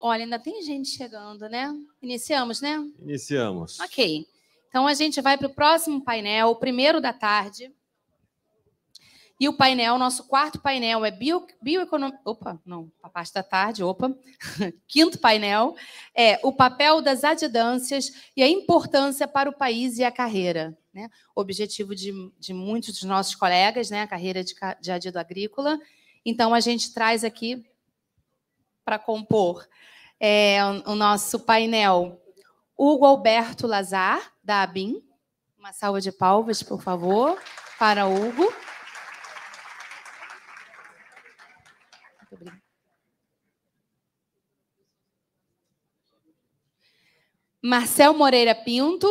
Olha, ainda tem gente chegando, né? Iniciamos, né? Iniciamos. Ok. Então, a gente vai para o próximo painel, o primeiro da tarde. E o painel, nosso quarto painel é bioeconomia... Opa, não, a parte da tarde, opa. Quinto painel é o papel das adjudâncias e a importância para o país e a carreira. Né? O objetivo de muitos dos nossos colegas, né? A carreira de adjudo agrícola. Então, a gente traz aqui para compor o nosso painel Hugo Alberto Lazar, da ABIN. Uma salva de palmas, por favor, para o Hugo. Marcel Moreira Pinto,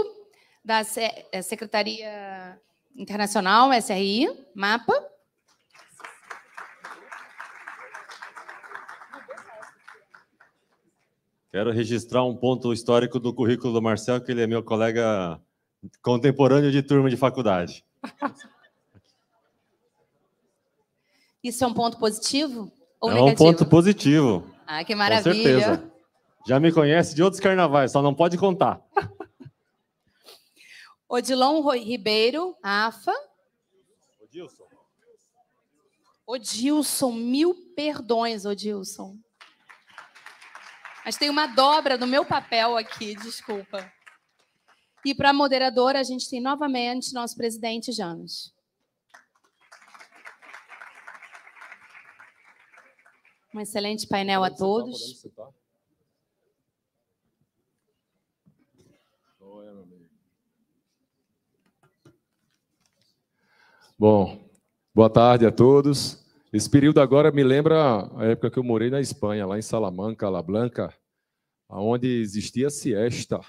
da Secretaria Internacional, SRI, MAPA. Quero registrar um ponto histórico do currículo do Marcel, que ele é meu colega contemporâneo de turma de faculdade. Isso é um ponto positivo ou é negativo? É um ponto positivo. Ah, que maravilha. Com certeza. Já me conhece de outros carnavais, só não pode contar. Odilon Ribeiro, AFA. Odilson. Odilson, mil perdões, Odilson. Mas tem uma dobra no meu papel aqui, desculpa. E para a moderadora, a gente tem novamente nosso presidente Janos. Um excelente painel a todos. Bom, boa tarde a todos. Esse período agora me lembra a época que eu morei na Espanha, lá em Salamanca, La Blanca, onde existia siesta.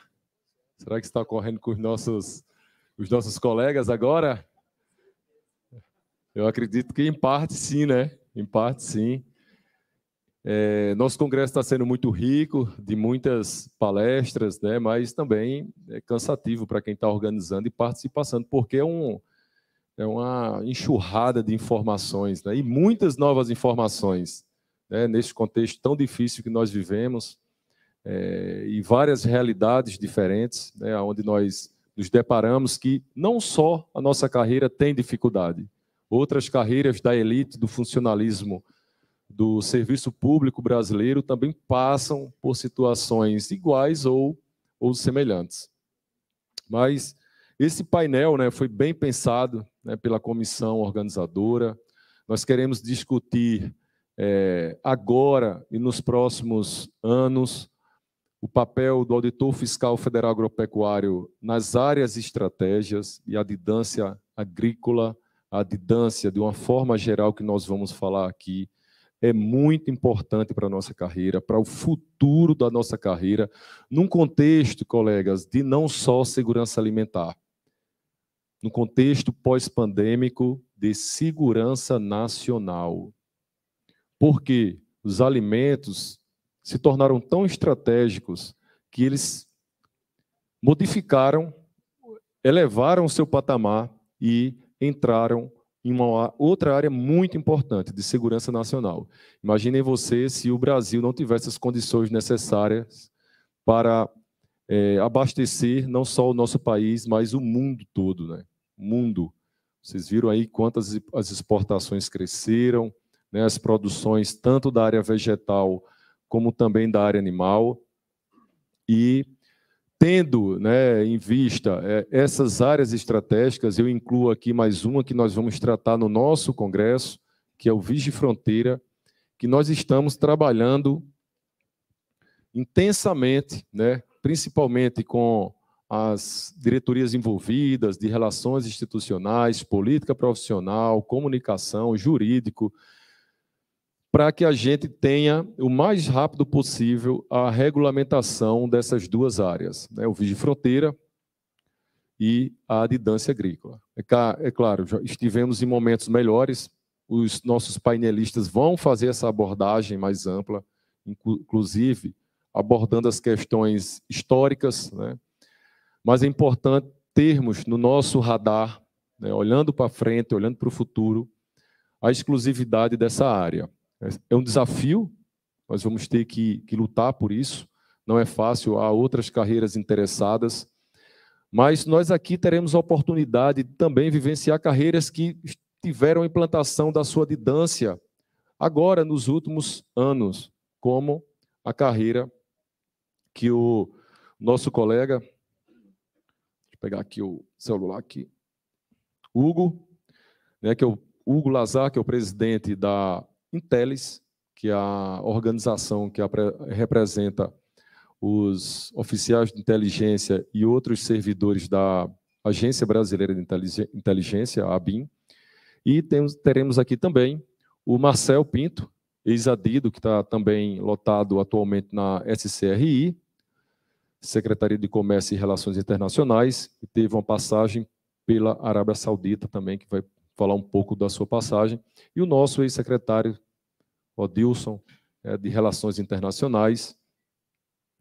Será que está ocorrendo com os nossos colegas agora? Eu acredito que em parte sim, né? Em parte sim. Nosso congresso está sendo muito rico, de muitas palestras, né? Mas também é cansativo para quem está organizando e participando, porque é uma enxurrada de informações, né? E muitas novas informações, né? Neste contexto tão difícil que nós vivemos, e várias realidades diferentes, né? Onde nós nos deparamos que não só a nossa carreira tem dificuldade, outras carreiras da elite, do funcionalismo, do serviço público brasileiro também passam por situações iguais ou semelhantes. Mas esse painel, né, foi bem pensado, né, pela comissão organizadora. Nós queremos discutir agora e nos próximos anos o papel do auditor fiscal federal agropecuário nas áreas e estratégias e a adidância agrícola, a adidância de uma forma geral que nós vamos falar aqui, é muito importante para a nossa carreira, para o futuro da nossa carreira, num contexto, colegas, de não só segurança alimentar, no contexto pós-pandêmico de segurança nacional. Porque os alimentos se tornaram tão estratégicos que eles modificaram, elevaram o seu patamar e entraram em uma outra área muito importante, de segurança nacional. Imaginem vocês se o Brasil não tivesse as condições necessárias para abastecer não só o nosso país, mas o mundo todo, né? O mundo. Vocês viram aí quantas as exportações cresceram, né? As produções tanto da área vegetal como também da área animal. E tendo, né, em vista essas áreas estratégicas, eu incluo aqui mais uma que nós vamos tratar no nosso congresso, que é o Vigifronteira, que nós estamos trabalhando intensamente, né, principalmente com as diretorias envolvidas de relações institucionais, política profissional, comunicação, jurídico, para que a gente tenha o mais rápido possível a regulamentação dessas duas áreas, né? O Vigifronteira e a adidância agrícola. É claro, já estivemos em momentos melhores, os nossos painelistas vão fazer essa abordagem mais ampla, inclusive abordando as questões históricas, né? Mas é importante termos no nosso radar, né, olhando para frente, olhando para o futuro, a exclusividade dessa área. É um desafio, nós vamos ter que lutar por isso. Não é fácil, há outras carreiras interessadas, mas nós aqui teremos a oportunidade de também vivenciar carreiras que tiveram a implantação da sua didância agora, nos últimos anos, como a carreira que o nosso colega, deixa eu pegar aqui o celular aqui, Hugo, né, que é o Hugo Lazar, que é o presidente da Intelis, que é a organização que representa os oficiais de inteligência e outros servidores da Agência Brasileira de Inteligência, a ABIN. E teremos aqui também o Marcel Pinto, ex-adido, que está também lotado atualmente na SCRI, Secretaria de Comércio e Relações Internacionais, e teve uma passagem pela Arábia Saudita também, que vai falar um pouco da sua passagem. E o nosso ex-secretário, Odilson, de Relações Internacionais,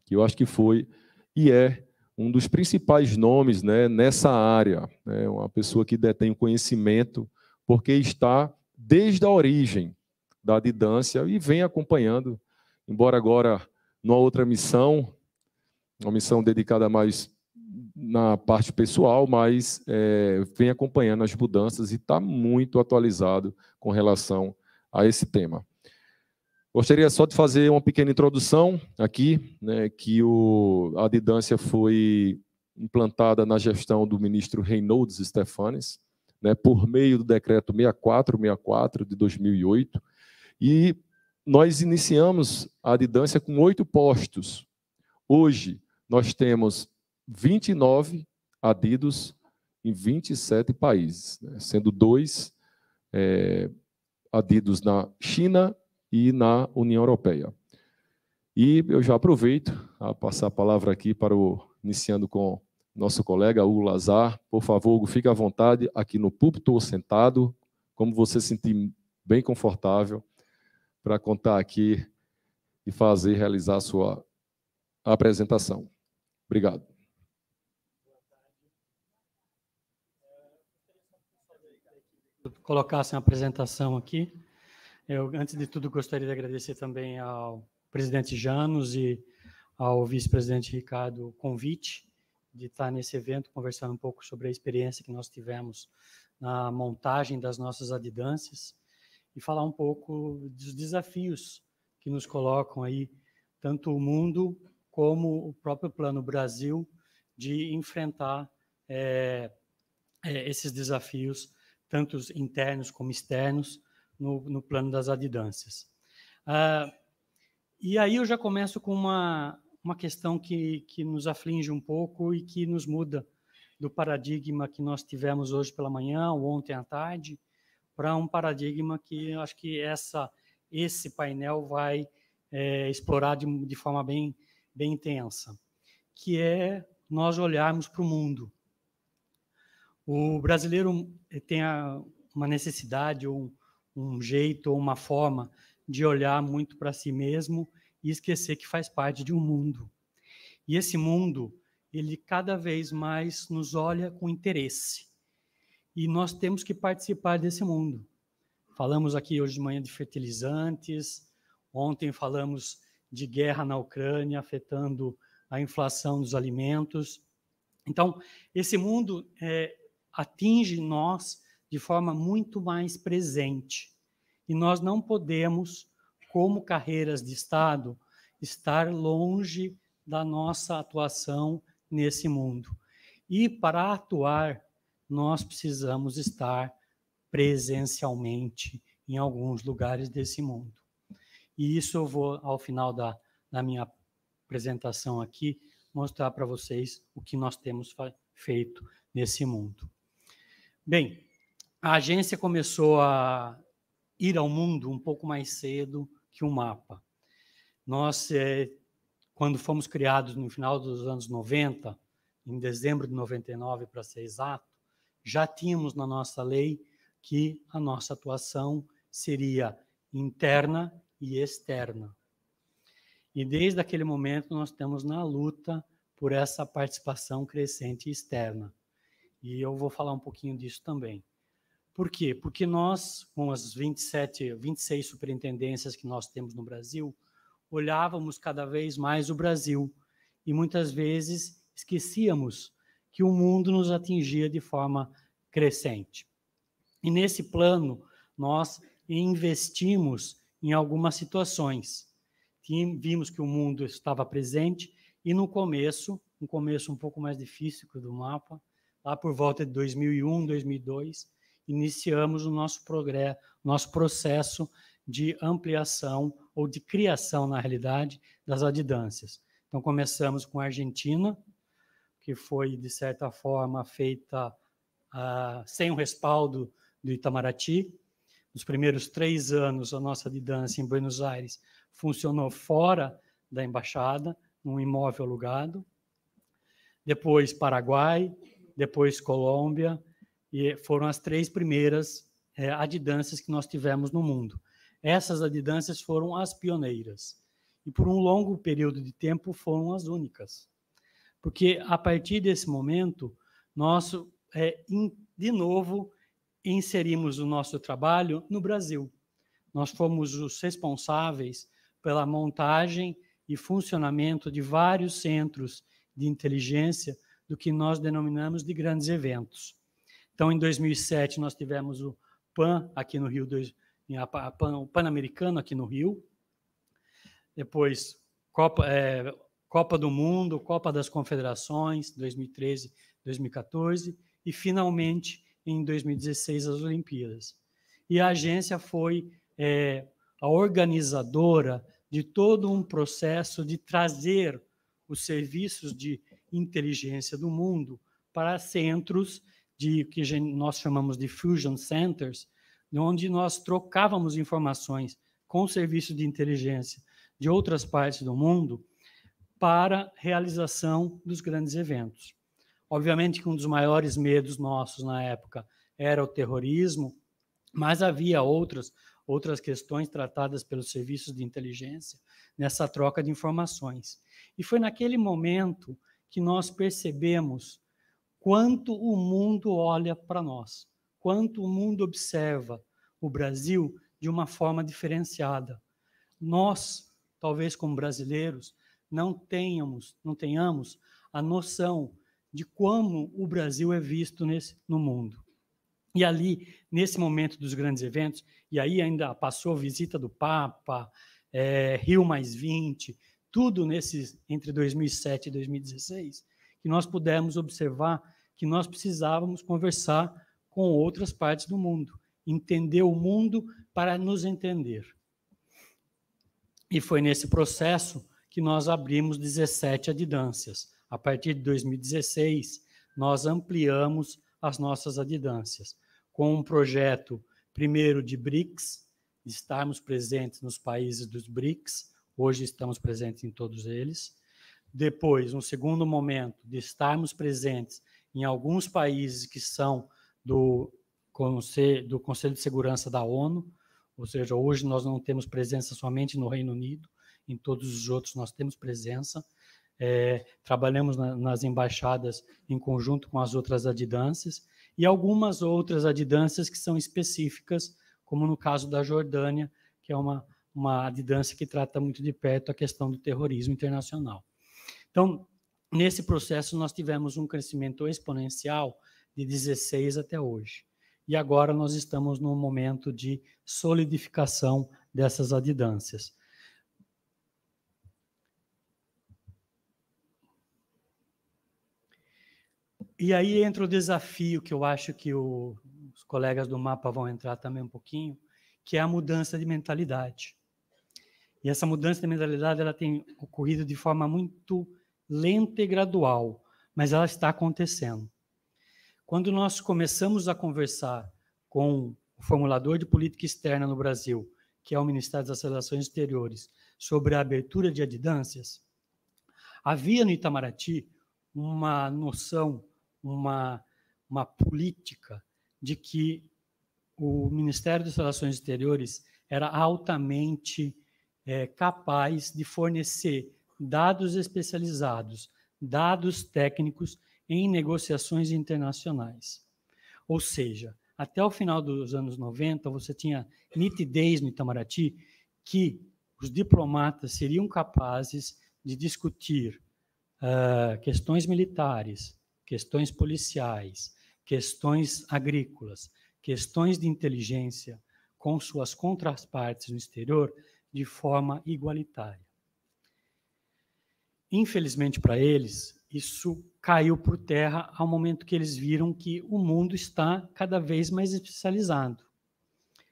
que eu acho que foi e é um dos principais nomes, né, nessa área, né, uma pessoa que detém o conhecimento, porque está desde a origem da didância e vem acompanhando, embora agora numa outra missão, uma missão dedicada mais na parte pessoal, mas vem acompanhando as mudanças e está muito atualizado com relação a esse tema. Gostaria só de fazer uma pequena introdução aqui, né, que a didância foi implantada na gestão do ministro Reynolds Stefanes, né, por meio do decreto 6464 de 2008, e nós iniciamos a didância com 8 postos. Hoje, nós temos 29 adidos em 27 países, né, sendo 2 adidos na China e na União Europeia. E eu já aproveito a passar a palavra aqui iniciando com nosso colega Hugo Lazar. Por favor, Hugo, fique à vontade aqui no púlpito ou sentado, como você se sentir bem confortável, para contar aqui e realizar a sua apresentação. Obrigado. Colocasse uma apresentação aqui. Eu, antes de tudo, gostaria de agradecer também ao presidente Janos e ao vice-presidente Ricardo o convite de estar nesse evento, conversando um pouco sobre a experiência que nós tivemos na montagem das nossas adidâncias e falar um pouco dos desafios que nos colocam aí, tanto o mundo como o próprio Plano Brasil, de enfrentar esses desafios, tanto internos como externos, no plano das adidâncias. E aí eu já começo com uma questão que nos aflige um pouco e que nos muda do paradigma que nós tivemos hoje pela manhã ou ontem à tarde, para um paradigma que eu acho que esse painel vai explorar de forma bem intensa, que é nós olharmos para o mundo. O brasileiro tem uma necessidade, ou um jeito, ou uma forma de olhar muito para si mesmo e esquecer que faz parte de um mundo. E esse mundo, ele cada vez mais nos olha com interesse. E nós temos que participar desse mundo. Falamos aqui hoje de manhã de fertilizantes, ontem falamos de guerra na Ucrânia afetando a inflação dos alimentos. Então, esse mundo atinge nós de forma muito mais presente. E nós não podemos, como carreiras de Estado, estar longe da nossa atuação nesse mundo. E para atuar, nós precisamos estar presencialmente em alguns lugares desse mundo. E isso eu vou, ao final da minha apresentação aqui, mostrar para vocês o que nós temos feito nesse mundo. Bem, a agência começou a ir ao mundo um pouco mais cedo que o mapa. Nós, quando fomos criados no final dos anos 90, em dezembro de 99, para ser exato, já tínhamos na nossa lei que a nossa atuação seria interna e externa. E desde aquele momento nós estamos na luta por essa participação crescente externa. E eu vou falar um pouquinho disso também. Por quê? Porque nós, com as 26 superintendências que nós temos no Brasil, olhávamos cada vez mais o Brasil e muitas vezes esquecíamos que o mundo nos atingia de forma crescente. E nesse plano, nós investimos em algumas situações. Vimos que o mundo estava presente e no começo, um começo um pouco mais difícil que o do mapa, lá por volta de 2001, 2002, iniciamos o nosso processo de ampliação ou de criação, na realidade, das adidâncias. Então, começamos com a Argentina, que foi, de certa forma, feita sem o respaldo do Itamaraty. Nos primeiros 3 anos, a nossa adidância em Buenos Aires funcionou fora da embaixada, num imóvel alugado. Depois, Paraguai, depois Colômbia, e foram as 3 primeiras adidâncias que nós tivemos no mundo. Essas adidâncias foram as pioneiras. E por um longo período de tempo foram as únicas. Porque, a partir desse momento, nós, de novo, inserimos o nosso trabalho no Brasil. Nós fomos os responsáveis pela montagem e funcionamento de vários centros de inteligência do que nós denominamos de grandes eventos. Então, em 2007, nós tivemos o PAN aqui no Rio, o Pan-Americano aqui no Rio. Depois, Copa do Mundo, Copa das Confederações, 2013, 2014, e, finalmente, em 2016, as Olimpíadas. E a agência foi a organizadora de todo um processo de trazer os serviços de inteligência do mundo para centros que nós chamamos de fusion centers, onde nós trocávamos informações com o serviço de inteligência de outras partes do mundo para realização dos grandes eventos. Obviamente que um dos maiores medos nossos na época era o terrorismo, mas havia outras questões tratadas pelos serviços de inteligência nessa troca de informações. E foi naquele momento que nós percebemos quanto o mundo olha para nós, quanto o mundo observa o Brasil de uma forma diferenciada. Nós, talvez como brasileiros, não tenhamos a noção de como o Brasil é visto no mundo. E ali, nesse momento dos grandes eventos, e aí ainda passou a visita do Papa, Rio+20, tudo entre 2007 e 2016, que nós pudemos observar que nós precisávamos conversar com outras partes do mundo, entender o mundo para nos entender. E foi nesse processo que nós abrimos 17 adidâncias. A partir de 2016, nós ampliamos as nossas adidâncias, com um projeto, primeiro, de BRICS, de estarmos presentes nos países dos BRICS, hoje estamos presentes em todos eles. Depois, um segundo momento, de estarmos presentes em alguns países que são do Conselho de Segurança da ONU, ou seja, hoje nós não temos presença somente no Reino Unido, em todos os outros nós temos presença. Trabalhamos nas embaixadas em conjunto com as outras adidâncias, e algumas outras adidâncias que são específicas, como no caso da Jordânia, que é uma adidância que trata muito de perto a questão do terrorismo internacional. Então, nesse processo, nós tivemos um crescimento exponencial de 16 até hoje. E agora nós estamos num momento de solidificação dessas adidâncias. E aí entra o desafio, que eu acho que os colegas do mapa vão entrar também um pouquinho, que é a mudança de mentalidade. E essa mudança de mentalidade ela tem ocorrido de forma muito lenta e gradual, mas ela está acontecendo. Quando nós começamos a conversar com o formulador de política externa no Brasil, que é o Ministério das Relações Exteriores, sobre a abertura de adidâncias, havia no Itamaraty uma noção, uma política de que o Ministério das Relações Exteriores era altamente capaz de fornecer dados especializados, dados técnicos em negociações internacionais. Ou seja, até o final dos anos 90, você tinha nitidez no Itamaraty que os diplomatas seriam capazes de discutir questões militares, questões policiais, questões agrícolas, questões de inteligência com suas contrapartes no exterior de forma igualitária. Infelizmente para eles, isso caiu por terra ao momento que eles viram que o mundo está cada vez mais especializado.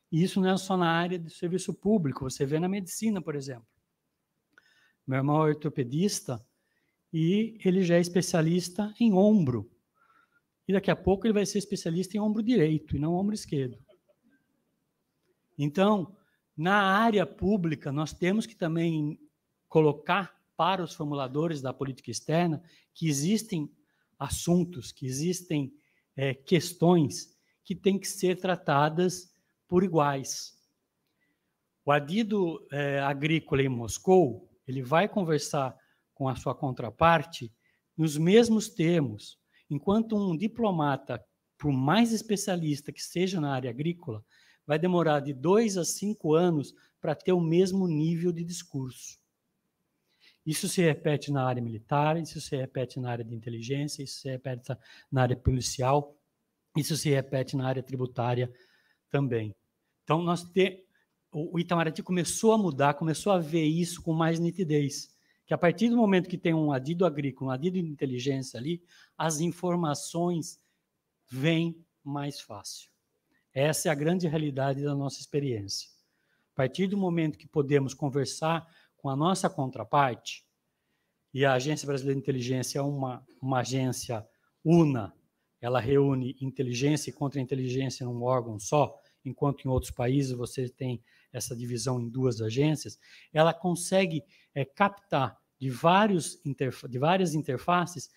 E isso não é só na área do serviço público, você vê na medicina, por exemplo. Meu irmão é ortopedista e ele já é especialista em ombro. E daqui a pouco ele vai ser especialista em ombro direito e não ombro esquerdo. Então, na área pública, nós temos que também colocar para os formuladores da política externa que existem assuntos, que existem questões que têm que ser tratadas por iguais. O adido agrícola em Moscou, ele vai conversar com a sua contraparte nos mesmos termos, enquanto um diplomata, por mais especialista que seja na área agrícola, vai demorar de 2 a 5 anos para ter o mesmo nível de discurso. Isso se repete na área militar, isso se repete na área de inteligência, isso se repete na área policial, isso se repete na área tributária também. Então, o Itamaraty começou a mudar, começou a ver isso com mais nitidez, que a partir do momento que tem um adido agrícola, um adido de inteligência ali, as informações vêm mais fácil. Essa é a grande realidade da nossa experiência. A partir do momento que podemos conversar com a nossa contraparte, e a Agência Brasileira de Inteligência é uma agência una, ela reúne inteligência e contra-inteligência num órgão só, enquanto em outros países você tem essa divisão em 2 agências, ela consegue captar de várias interfaces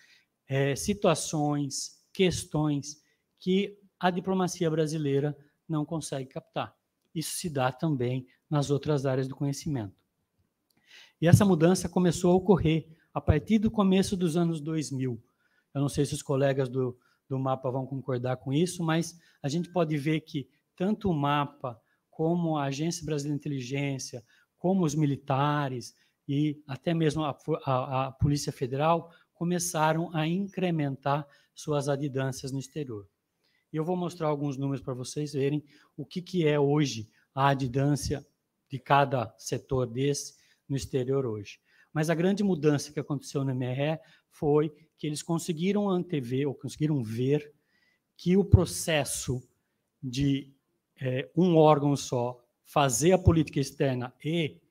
situações, questões que a diplomacia brasileira não consegue captar. Isso se dá também nas outras áreas do conhecimento. E essa mudança começou a ocorrer a partir do começo dos anos 2000. Eu não sei se os colegas do MAPA vão concordar com isso, mas a gente pode ver que tanto o MAPA, como a Agência Brasileira de Inteligência, como os militares e até mesmo a Polícia Federal começaram a incrementar suas adidâncias no exterior. E eu vou mostrar alguns números para vocês verem o que é hoje a adidância de cada setor desse no exterior hoje. Mas a grande mudança que aconteceu no MRE foi que eles conseguiram antever, ou conseguiram ver, que o processo de um órgão só fazer a política externa e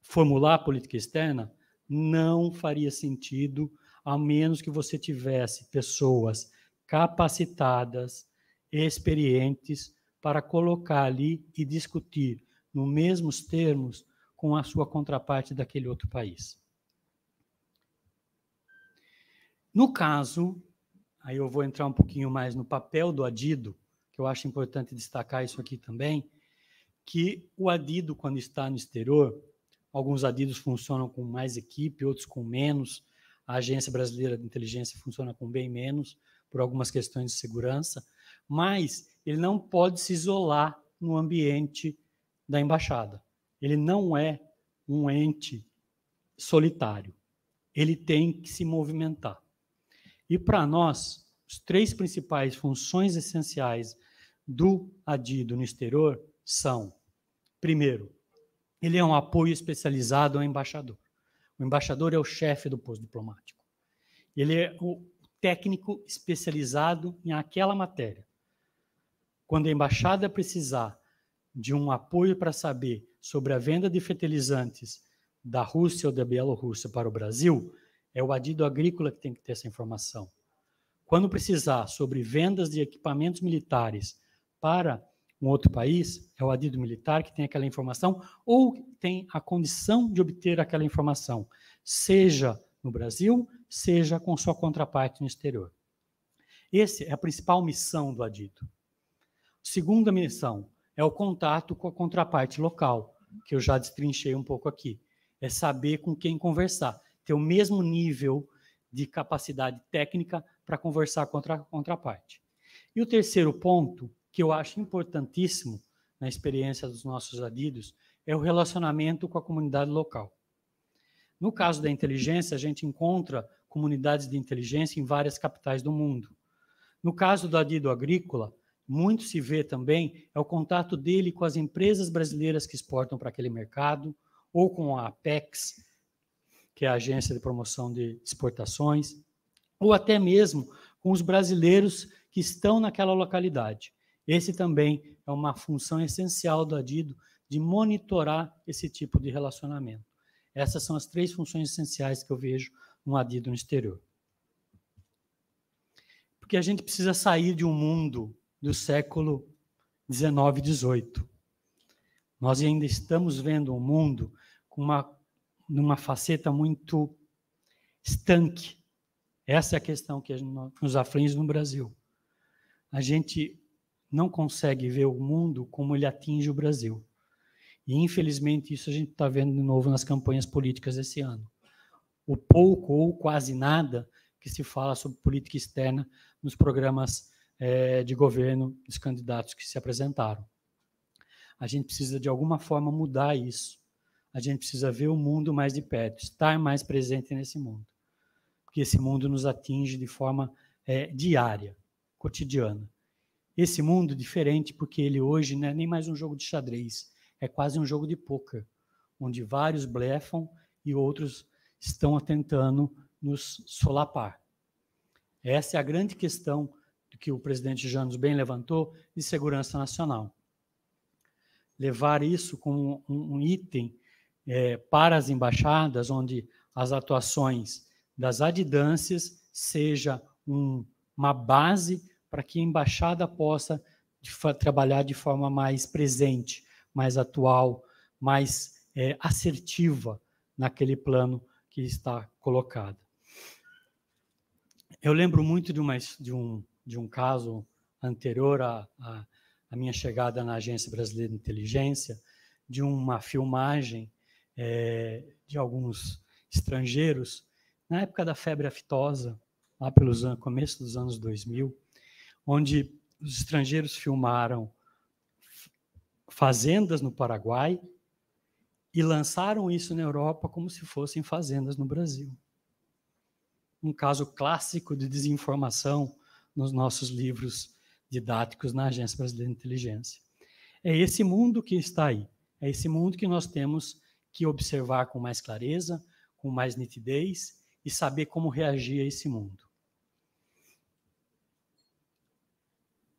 formular a política externa não faria sentido, a menos que você tivesse pessoas capacitadas, experientes, para colocar ali e discutir nos mesmos termos com a sua contraparte daquele outro país. No caso, aí eu vou entrar um pouquinho mais no papel do adido, que eu acho importante destacar isso aqui também, que o adido, quando está no exterior, alguns adidos funcionam com mais equipe, outros com menos, a Agência Brasileira de Inteligência funciona com bem menos, por algumas questões de segurança, mas ele não pode se isolar no ambiente da embaixada. Ele não é um ente solitário. Ele tem que se movimentar. E para nós, as 3 principais funções essenciais do adido no exterior são, primeiro, ele é um apoio especializado ao embaixador. O embaixador é o chefe do posto diplomático. Ele é o técnico especializado em aquela matéria. Quando a embaixada precisar de um apoio para saber sobre a venda de fertilizantes da Rússia ou da Bielorrússia para o Brasil, é o adido agrícola que tem que ter essa informação. Quando precisar sobre vendas de equipamentos militares para um outro país, é o adido militar que tem aquela informação ou tem a condição de obter aquela informação, seja no Brasil, seja com sua contraparte no exterior. Essa é a principal missão do adido. Segunda missão é o contato com a contraparte local, que eu já destrinchei um pouco aqui. É saber com quem conversar, ter o mesmo nível de capacidade técnica para conversar com a contraparte. E o terceiro ponto, que eu acho importantíssimo na experiência dos nossos adidos, é o relacionamento com a comunidade local. No caso da inteligência, a gente encontra comunidades de inteligência em várias capitais do mundo. No caso do Adido Agrícola, muito se vê também é o contato dele com as empresas brasileiras que exportam para aquele mercado, ou com a Apex, que é a Agência de Promoção de Exportações, ou até mesmo com os brasileiros que estão naquela localidade. Esse também é uma função essencial do Adido, de monitorar esse tipo de relacionamento. Essas são as 3 funções essenciais que eu vejo no Adido no exterior. Porque a gente precisa sair de um mundo do século XIX e XVIII. Nós ainda estamos vendo um mundo com numa faceta muito estanque. Essa é a questão que nos aflige no Brasil. A gente não consegue ver o mundo como ele atinge o Brasil. E, infelizmente, isso a gente está vendo de novo nas campanhas políticas desse ano. O pouco ou quase nada que se fala sobre política externa nos programas de governo dos candidatos que se apresentaram. A gente precisa, de alguma forma, mudar isso. A gente precisa ver o mundo mais de perto, estar mais presente nesse mundo. Porque esse mundo nos atinge de forma diária, cotidiana. Esse mundo diferente, porque ele hoje não é nem mais um jogo de xadrez, é quase um jogo de pôquer, onde vários blefam e outros estão tentando nos solapar. Essa é a grande questão que o presidente Janus bem levantou de segurança nacional. Levar isso como um item para as embaixadas, onde as atuações das adidâncias seja uma base para que a embaixada possa trabalhar de forma mais presente, mais atual, mais assertiva naquele plano que está colocado. Eu lembro muito de um caso anterior à minha chegada na Agência Brasileira de Inteligência, de uma filmagem de alguns estrangeiros, na época da febre aftosa, lá pelos começo dos anos 2000, onde os estrangeiros filmaram fazendas no Paraguai e lançaram isso na Europa como se fossem fazendas no Brasil. Um caso clássico de desinformação nos nossos livros didáticos na Agência Brasileira de Inteligência. É esse mundo que está aí, é esse mundo que nós temos que observar com mais clareza, com mais nitidez e saber como reagir a esse mundo.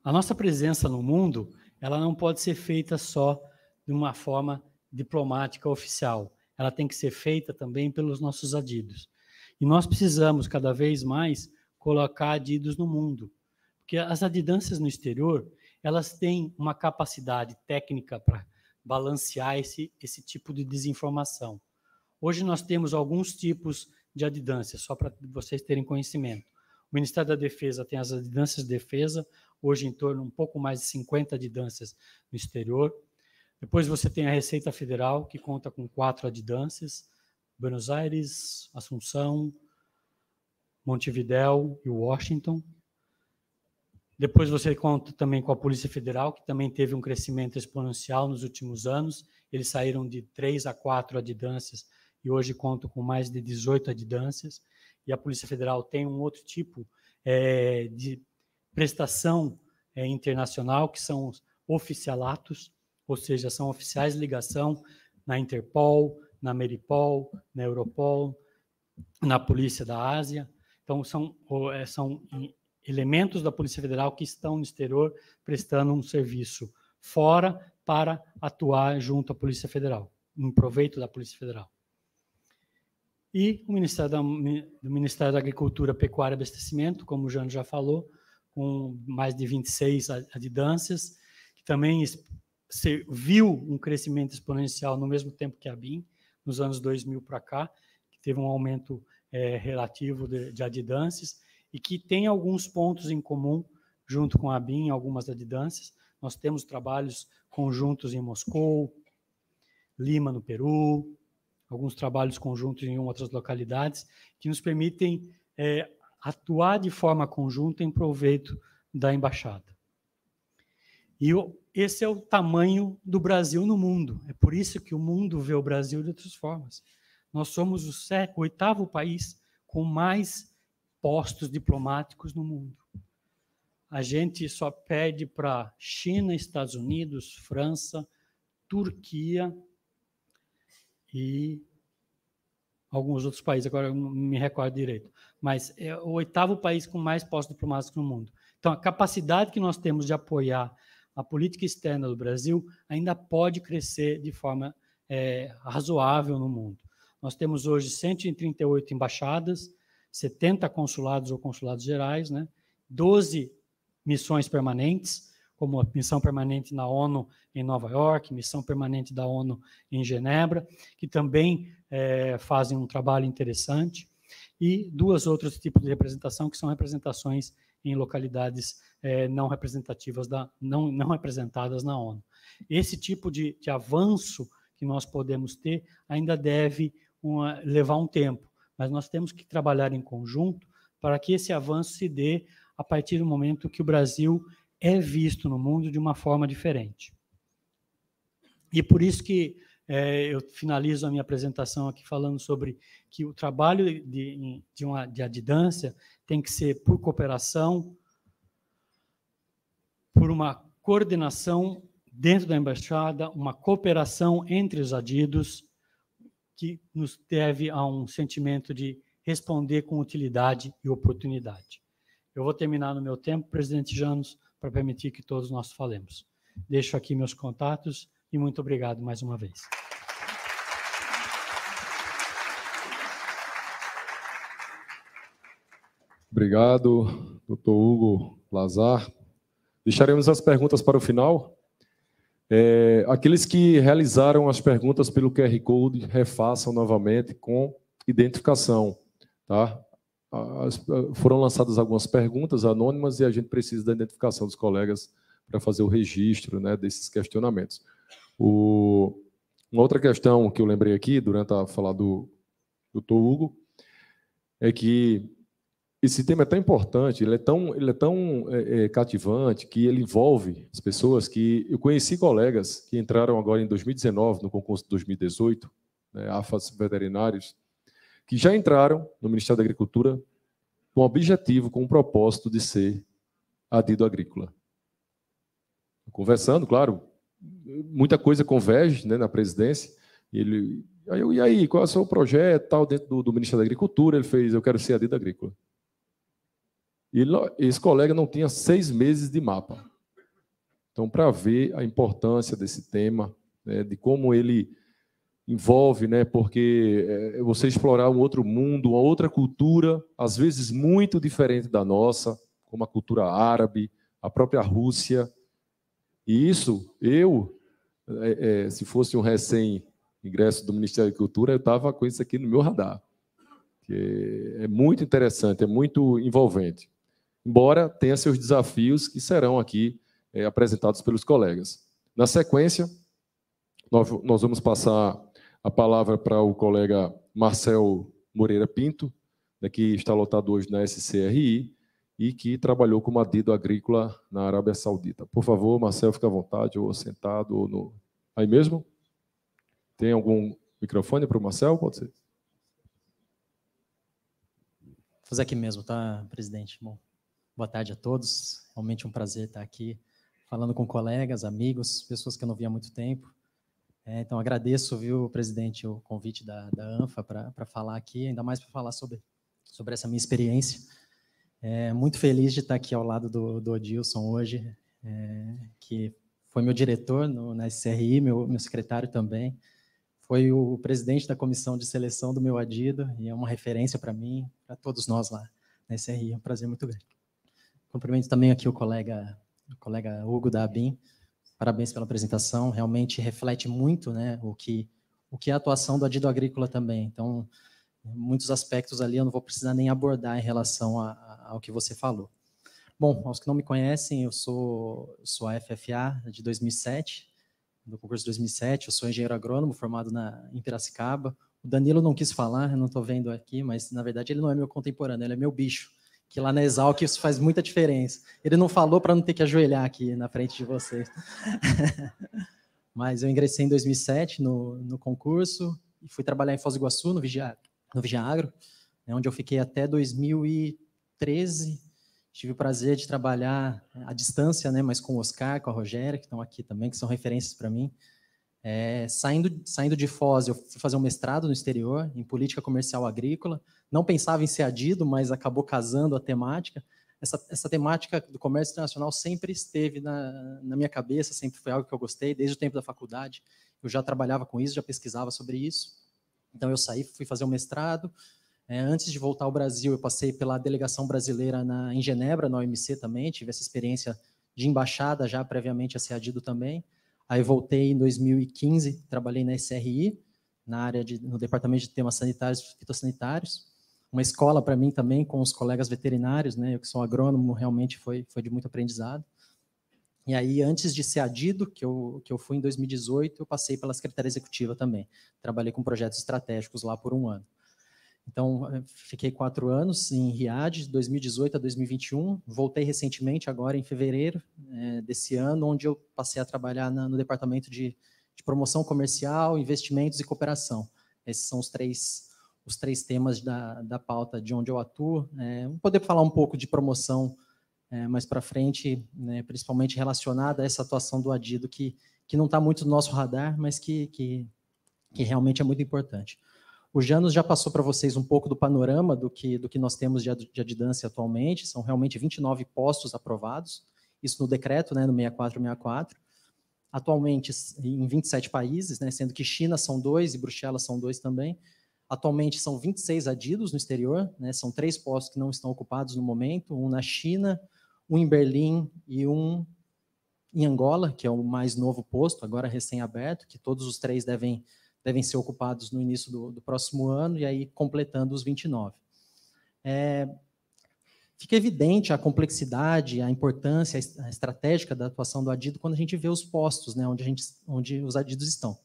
A nossa presença no mundo, ela não pode ser feita só de uma forma diplomática oficial. Ela tem que ser feita também pelos nossos adidos. E nós precisamos, cada vez mais, colocar adidos no mundo. Porque as adidâncias no exterior, elas têm uma capacidade técnica para balancear esse tipo de desinformação. Hoje nós temos alguns tipos de adidâncias, só para vocês terem conhecimento. O Ministério da Defesa tem as adidâncias de defesa, hoje em torno de um pouco mais de 50 adidâncias no exterior. Depois você tem a Receita Federal, que conta com 4 adidâncias, Buenos Aires, Assunção, Montevidéu e Washington. Depois você conta também com a Polícia Federal, que também teve um crescimento exponencial nos últimos anos. Eles saíram de 3 a 4 adidâncias e hoje contam com mais de 18 adidâncias. E a Polícia Federal tem um outro tipo de prestação internacional, que são os oficialatos, ou seja, são oficiais de ligação na Interpol, na Meripol, na Europol, na Polícia da Ásia. Então, são elementos da Polícia Federal que estão no exterior prestando um serviço fora para atuar junto à Polícia Federal, em proveito da Polícia Federal. E o Ministério da Agricultura, Pecuária e Abastecimento, como o Jânio já falou, com mais de 26 adidâncias, que também viu um crescimento exponencial no mesmo tempo que a BIM, nos anos 2000 para cá, que teve um aumento relativo de adidâncias, e que tem alguns pontos em comum, junto com a BIM, algumas adidâncias. Nós temos trabalhos conjuntos em Moscou, Lima, no Peru, alguns trabalhos conjuntos em outras localidades, que nos permitem atuar de forma conjunta em proveito da embaixada. E esse é o tamanho do Brasil no mundo. É por isso que o mundo vê o Brasil de outras formas. Nós somos o 8º país com mais postos diplomáticos no mundo. A gente só perde para China, Estados Unidos, França, Turquia e alguns outros países, agora eu não me recordo direito. Mas é o 8º país com mais postos diplomáticos no mundo. Então, a capacidade que nós temos de apoiar a política externa do Brasil ainda pode crescer de forma razoável no mundo. Nós temos hoje 138 embaixadas, 70 consulados ou consulados gerais, né? 12 missões permanentes, como a missão permanente na ONU em Nova York, missão permanente da ONU em Genebra, que também fazem um trabalho interessante, e 2 outros tipos de representação, que são representações em localidades não representativas, não representadas na ONU. Esse tipo de avanço que nós podemos ter ainda deve levar um tempo, mas nós temos que trabalhar em conjunto para que esse avanço se dê a partir do momento que o Brasil é visto no mundo de uma forma diferente. E por isso que eu finalizo a minha apresentação aqui falando sobre que o trabalho de adidância tem que ser por cooperação, por uma coordenação dentro da embaixada, uma cooperação entre os adidos, que nos deve a um sentimento de responder com utilidade e oportunidade. Eu vou terminar no meu tempo, presidente Janus, para permitir que todos nós falemos. Deixo aqui meus contatos e muito obrigado mais uma vez. Obrigado, doutor Hugo Lazar. Deixaremos as perguntas para o final. Aqueles que realizaram as perguntas pelo QR Code, refaçam novamente com identificação. Tá? Foram lançadas algumas perguntas anônimas e a gente precisa da identificação dos colegas para fazer o registro, né, desses questionamentos. Uma outra questão que eu lembrei aqui, durante a fala do doutor Hugo, é que esse tema é tão importante, ele é tão cativante, que ele envolve as pessoas que... Eu conheci colegas que entraram agora em 2019, no concurso de 2018, né, AFAS veterinários, que já entraram no Ministério da Agricultura com o objetivo, com o propósito de ser adido agrícola. Conversando, claro, muita coisa converge, né, na presidência. E aí, qual é o seu projeto tal, dentro do Ministério da Agricultura? Ele fez, eu quero ser adido agrícola. E esse colega não tinha 6 meses de mapa. Então, para ver a importância desse tema, né, de como ele envolve, né, porque você explorar um outro mundo, uma outra cultura, às vezes muito diferente da nossa, como a cultura árabe, a própria Rússia. E isso, se fosse um recém-ingresso do Ministério da Agricultura, eu estava com isso aqui no meu radar. Que é muito interessante, é muito envolvente. Embora tenha seus desafios que serão aqui apresentados pelos colegas. Na sequência, nós vamos passar a palavra para o colega Marcel Moreira Pinto, né, que está lotado hoje na SCRI e que trabalhou como adido agrícola na Arábia Saudita. Por favor, Marcel, fica à vontade, ou sentado, ou no... Aí mesmo? Tem algum microfone para o Marcel? Pode ser. Vou fazer aqui mesmo, tá, presidente? Bom, boa tarde a todos. Realmente um prazer estar aqui falando com colegas, amigos, pessoas que eu não via há muito tempo. Então, agradeço, viu, presidente, o convite da ANFA para falar aqui, ainda mais para falar sobre essa minha experiência. Muito feliz de estar aqui ao lado do Odilson hoje, que foi meu diretor na SCRI, meu secretário também. Foi o presidente da comissão de seleção do meu adido e é uma referência para mim, para todos nós lá na SCRI. É um prazer muito grande. Cumprimento também aqui o colega Hugo da ABIN. Parabéns pela apresentação, realmente reflete muito, né, o que é a atuação do adido agrícola também. Então, muitos aspectos ali eu não vou precisar nem abordar em relação ao que você falou. Bom, aos que não me conhecem, eu sou a FFA de 2007, do concurso de 2007, eu sou engenheiro agrônomo formado em Piracicaba. O Danilo não quis falar, eu não estou vendo aqui, mas na verdade ele não é meu contemporâneo, ele é meu bicho. que lá na Exalc isso faz muita diferença. Ele não falou para não ter que ajoelhar aqui na frente de vocês. Mas eu ingressei em 2007 no concurso e fui trabalhar em Foz do Iguaçu, no Vigiagro, onde eu fiquei até 2013. Tive o prazer de trabalhar à distância, né, mas com o Oscar, com a Rogéria, que estão aqui também, que são referências para mim. Saindo de Foz, eu fui fazer um mestrado no exterior, em política comercial agrícola. Não pensava em ser adido, mas acabou casando a temática. Essa temática do comércio internacional sempre esteve na minha cabeça, sempre foi algo que eu gostei, desde o tempo da faculdade. Eu já trabalhava com isso, já pesquisava sobre isso. Então, eu saí, fui fazer um mestrado. Antes de voltar ao Brasil, eu passei pela delegação brasileira em Genebra, na OMC também, tive essa experiência de embaixada já previamente a ser adido também. Aí voltei em 2015, trabalhei na SRI, no departamento de temas sanitários e fitossanitários. Uma escola para mim também, com os colegas veterinários, né? Eu que sou agrônomo, realmente foi de muito aprendizado. E aí, antes de ser adido, que eu fui em 2018, eu passei pela Secretaria Executiva também. Trabalhei com projetos estratégicos lá por 1 ano. Então, fiquei 4 anos em Riad, de 2018 a 2021. Voltei recentemente, agora em fevereiro desse ano, onde eu passei a trabalhar no departamento de promoção comercial, investimentos e cooperação. Esses são os três temas da pauta de onde eu atuo. Vou poder falar um pouco de promoção mais para frente, né, principalmente relacionada a essa atuação do adido, que não está muito no nosso radar, mas que realmente é muito importante. O Janus já passou para vocês um pouco do panorama do que nós temos de adidância atualmente. São realmente 29 postos aprovados, isso no decreto, né, no 6464. Atualmente em 27 países, né, sendo que China são 2 e Bruxelas são 2 também. Atualmente são 26 adidos no exterior, né, são 3 postos que não estão ocupados no momento, um na China, um em Berlim e um em Angola, que é o mais novo posto, agora recém-aberto, que todos os 3 devem ser ocupados no início do próximo ano, e aí completando os 29. Fica evidente a complexidade, a importância a estratégica da atuação do adido quando a gente vê os postos, né, onde os adidos estão.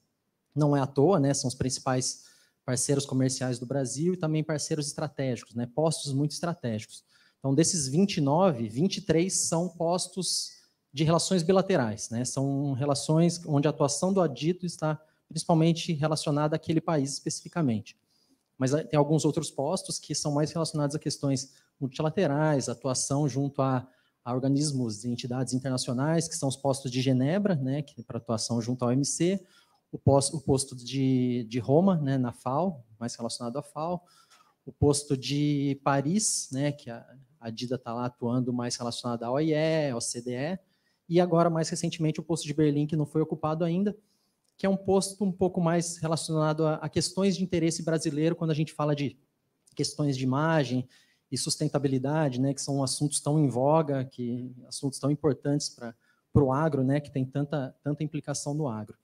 Não é à toa, né, são os principais parceiros comerciais do Brasil e também parceiros estratégicos, né, postos muito estratégicos. Então, desses 29, 23 são postos de relações bilaterais, né, são relações onde a atuação do adido está principalmente relacionada àquele país especificamente. Mas tem alguns outros postos que são mais relacionados a questões multilaterais, atuação junto a organismos e entidades internacionais, que são os postos de Genebra, né, que é para atuação junto ao OMC, o posto de Roma, né, na FAO, mais relacionado à FAO, o posto de Paris, né, que a ADIDA está lá atuando mais relacionado à OIE, ao CDE, e agora, mais recentemente, o posto de Berlim, que não foi ocupado ainda, que é um posto um pouco mais relacionado a questões de interesse brasileiro, quando a gente fala de questões de imagem e sustentabilidade, né, que são assuntos tão em voga, assuntos tão importantes para o agro, né, que tem tanta implicação no agro.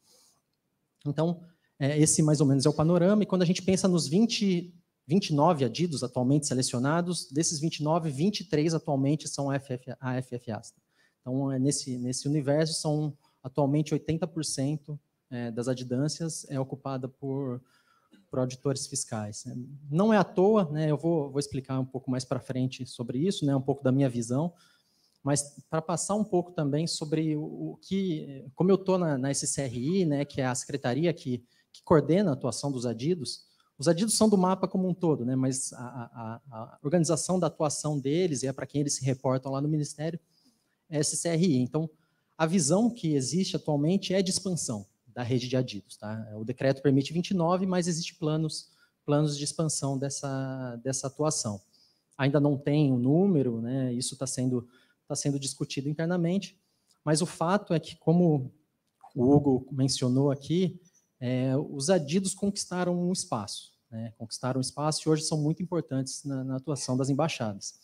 Então, esse mais ou menos é o panorama, e quando a gente pensa nos 29 adidos atualmente selecionados, desses 29, 23 atualmente são AFFAs. Então, nesse universo, são atualmente 80% das adidâncias ocupada por auditores fiscais. Não é à toa, né, eu vou explicar um pouco mais para frente sobre isso, né, um pouco da minha visão, mas para passar um pouco também sobre como eu estou na SCRI, né, que é a secretaria que coordena a atuação dos adidos. Os adidos são do mapa como um todo, né, mas a organização da atuação deles, e é para quem eles se reportam lá no Ministério, é a SCRI. Então, a visão que existe atualmente é de expansão da rede de adidos. Tá? O decreto permite 29, mas existem planos de expansão dessa atuação. Ainda não tem o número, né? Isso está sendo discutido internamente, mas o fato é que, como o Hugo mencionou aqui, os adidos conquistaram um espaço, né? Conquistaram um espaço e hoje são muito importantes na atuação das embaixadas.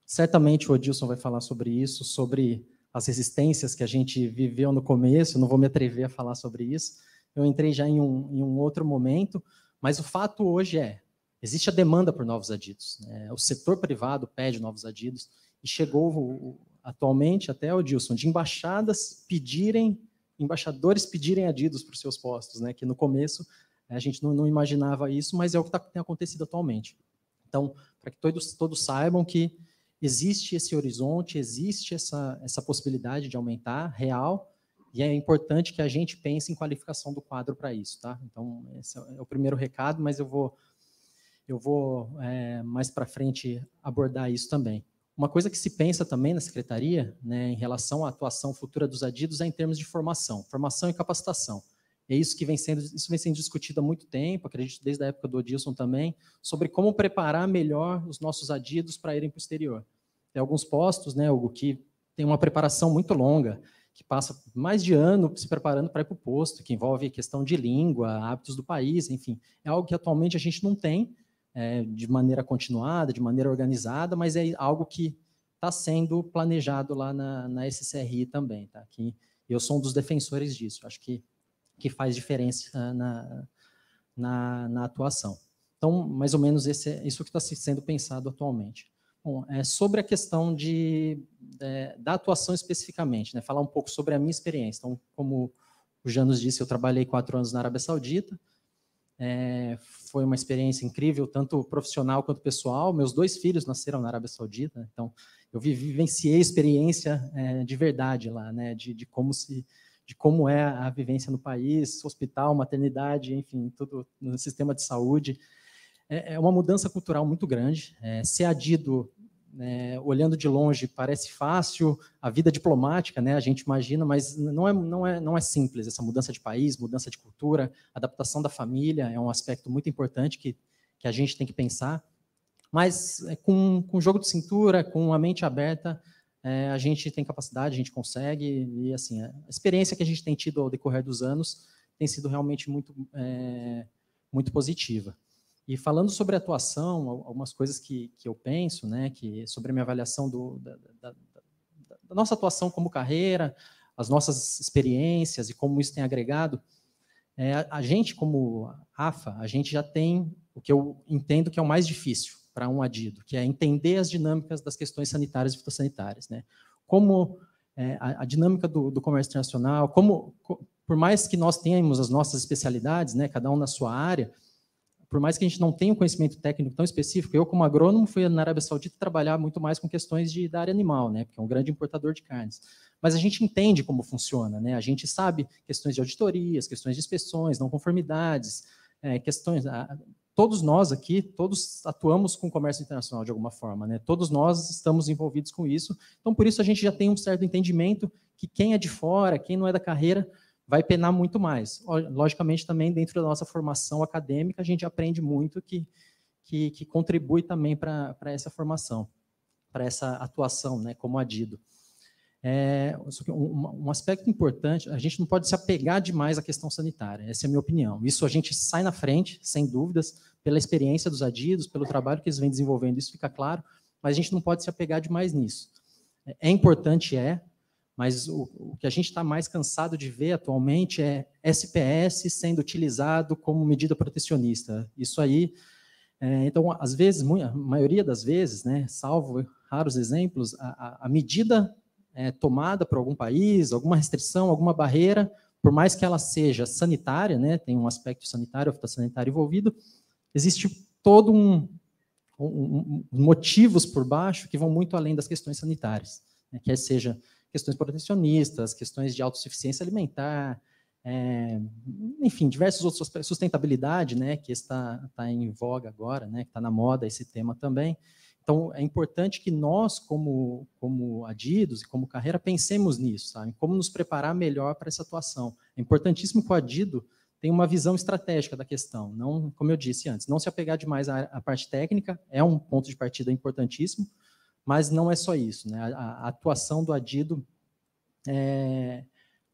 Certamente o Odilson vai falar sobre isso, sobre as resistências que a gente viveu no começo, não vou me atrever a falar sobre isso, eu entrei já em um outro momento, mas o fato hoje existe a demanda por novos adidos, né? O setor privado pede novos adidos, e chegou atualmente até, Odilson, de embaixadores pedirem adidos para os seus postos, né? Que no começo a gente não imaginava isso, mas é o que tem acontecido atualmente. Então, para que todos saibam que existe esse horizonte, existe essa possibilidade de aumentar, real, e é importante que a gente pense em qualificação do quadro para isso, tá? Então, esse é o primeiro recado, mas eu vou mais para frente abordar isso também. Uma coisa que se pensa também na Secretaria, né, em relação à atuação futura dos adidos, é em termos de formação e capacitação. É isso que vem sendo discutido há muito tempo, acredito desde a época do Odilson também, sobre como preparar melhor os nossos adidos para irem para o exterior. Tem alguns postos, né, Hugo, que tem uma preparação muito longa, que passa mais de ano se preparando para ir para o posto, que envolve questão de língua, hábitos do país, enfim. É algo que atualmente a gente não tem de maneira continuada, de maneira organizada, mas é algo que está sendo planejado lá na SCRI também. Tá? Que eu sou um dos defensores disso, acho que faz diferença na atuação. Então, mais ou menos isso que está sendo pensado atualmente. Bom, sobre a questão da atuação especificamente, né, falar um pouco sobre a minha experiência. Então, como o Janus disse, eu trabalhei 4 anos na Arábia Saudita, foi uma experiência incrível, tanto profissional quanto pessoal. Meus 2 filhos nasceram na Arábia Saudita, então eu vivenciei a experiência de verdade lá, né, de como é a vivência no país, hospital, maternidade, enfim, tudo no sistema de saúde. É uma mudança cultural muito grande. Ser adido, olhando de longe, parece fácil, a vida diplomática, né, a gente imagina, mas não é simples. Essa mudança de país, mudança de cultura, adaptação da família é um aspecto muito importante que a gente tem que pensar. Mas com jogo de cintura, com a mente aberta, a gente tem capacidade, a gente consegue, e assim, a experiência que a gente tem tido ao decorrer dos anos tem sido realmente muito positiva. E falando sobre atuação, algumas coisas que eu penso, né, sobre a minha avaliação da nossa atuação como carreira, as nossas experiências e como isso tem agregado, a gente, como AFA, a gente já tem o que eu entendo que é o mais difícil para um adido, que é entender as dinâmicas das questões sanitárias e fitossanitárias, né? Como a dinâmica do comércio internacional, por mais que nós tenhamos as nossas especialidades, né, cada um na sua área, por mais que a gente não tenha um conhecimento técnico tão específico, eu, como agrônomo, fui na Arábia Saudita trabalhar muito mais com questões da área animal, né, porque é um grande importador de carnes. Mas a gente entende como funciona, né, a gente sabe questões de auditorias, questões de inspeções, não conformidades, questões... Todos nós aqui, todos atuamos com comércio internacional de alguma forma, né? Todos nós estamos envolvidos com isso. Então, por isso, a gente já tem um certo entendimento que quem é de fora, quem não é da carreira, vai penar muito mais. Logicamente, também, dentro da nossa formação acadêmica, a gente aprende muito que contribui também para essa formação, para essa atuação, né, como adido. Um aspecto importante, a gente não pode se apegar demais à questão sanitária, essa é a minha opinião. Isso a gente sai na frente, sem dúvidas, pela experiência dos adidos, pelo trabalho que eles vêm desenvolvendo, isso fica claro, mas a gente não pode se apegar demais nisso. É importante, mas o que a gente está mais cansado de ver atualmente é SPS sendo utilizado como medida protecionista. Isso aí, então, às vezes, a maioria das vezes, né, salvo raros exemplos, a medida tomada por algum país, alguma restrição, alguma barreira, por mais que ela seja sanitária, né, tem um aspecto sanitário, fitossanitário envolvido, existe todo motivos por baixo que vão muito além das questões sanitárias, né, quer seja questões protecionistas, questões de autossuficiência alimentar, enfim, diversos outros aspectos, sustentabilidade, né, que está em voga agora, né, que está na moda esse tema também. Então, é importante que nós, como adidos e como carreira, pensemos nisso, sabe? Como nos preparar melhor para essa atuação. É importantíssimo que o adido tenha uma visão estratégica da questão, não, como eu disse antes, não se apegar demais à parte técnica, é um ponto de partida importantíssimo, mas não é só isso, né? A atuação do adido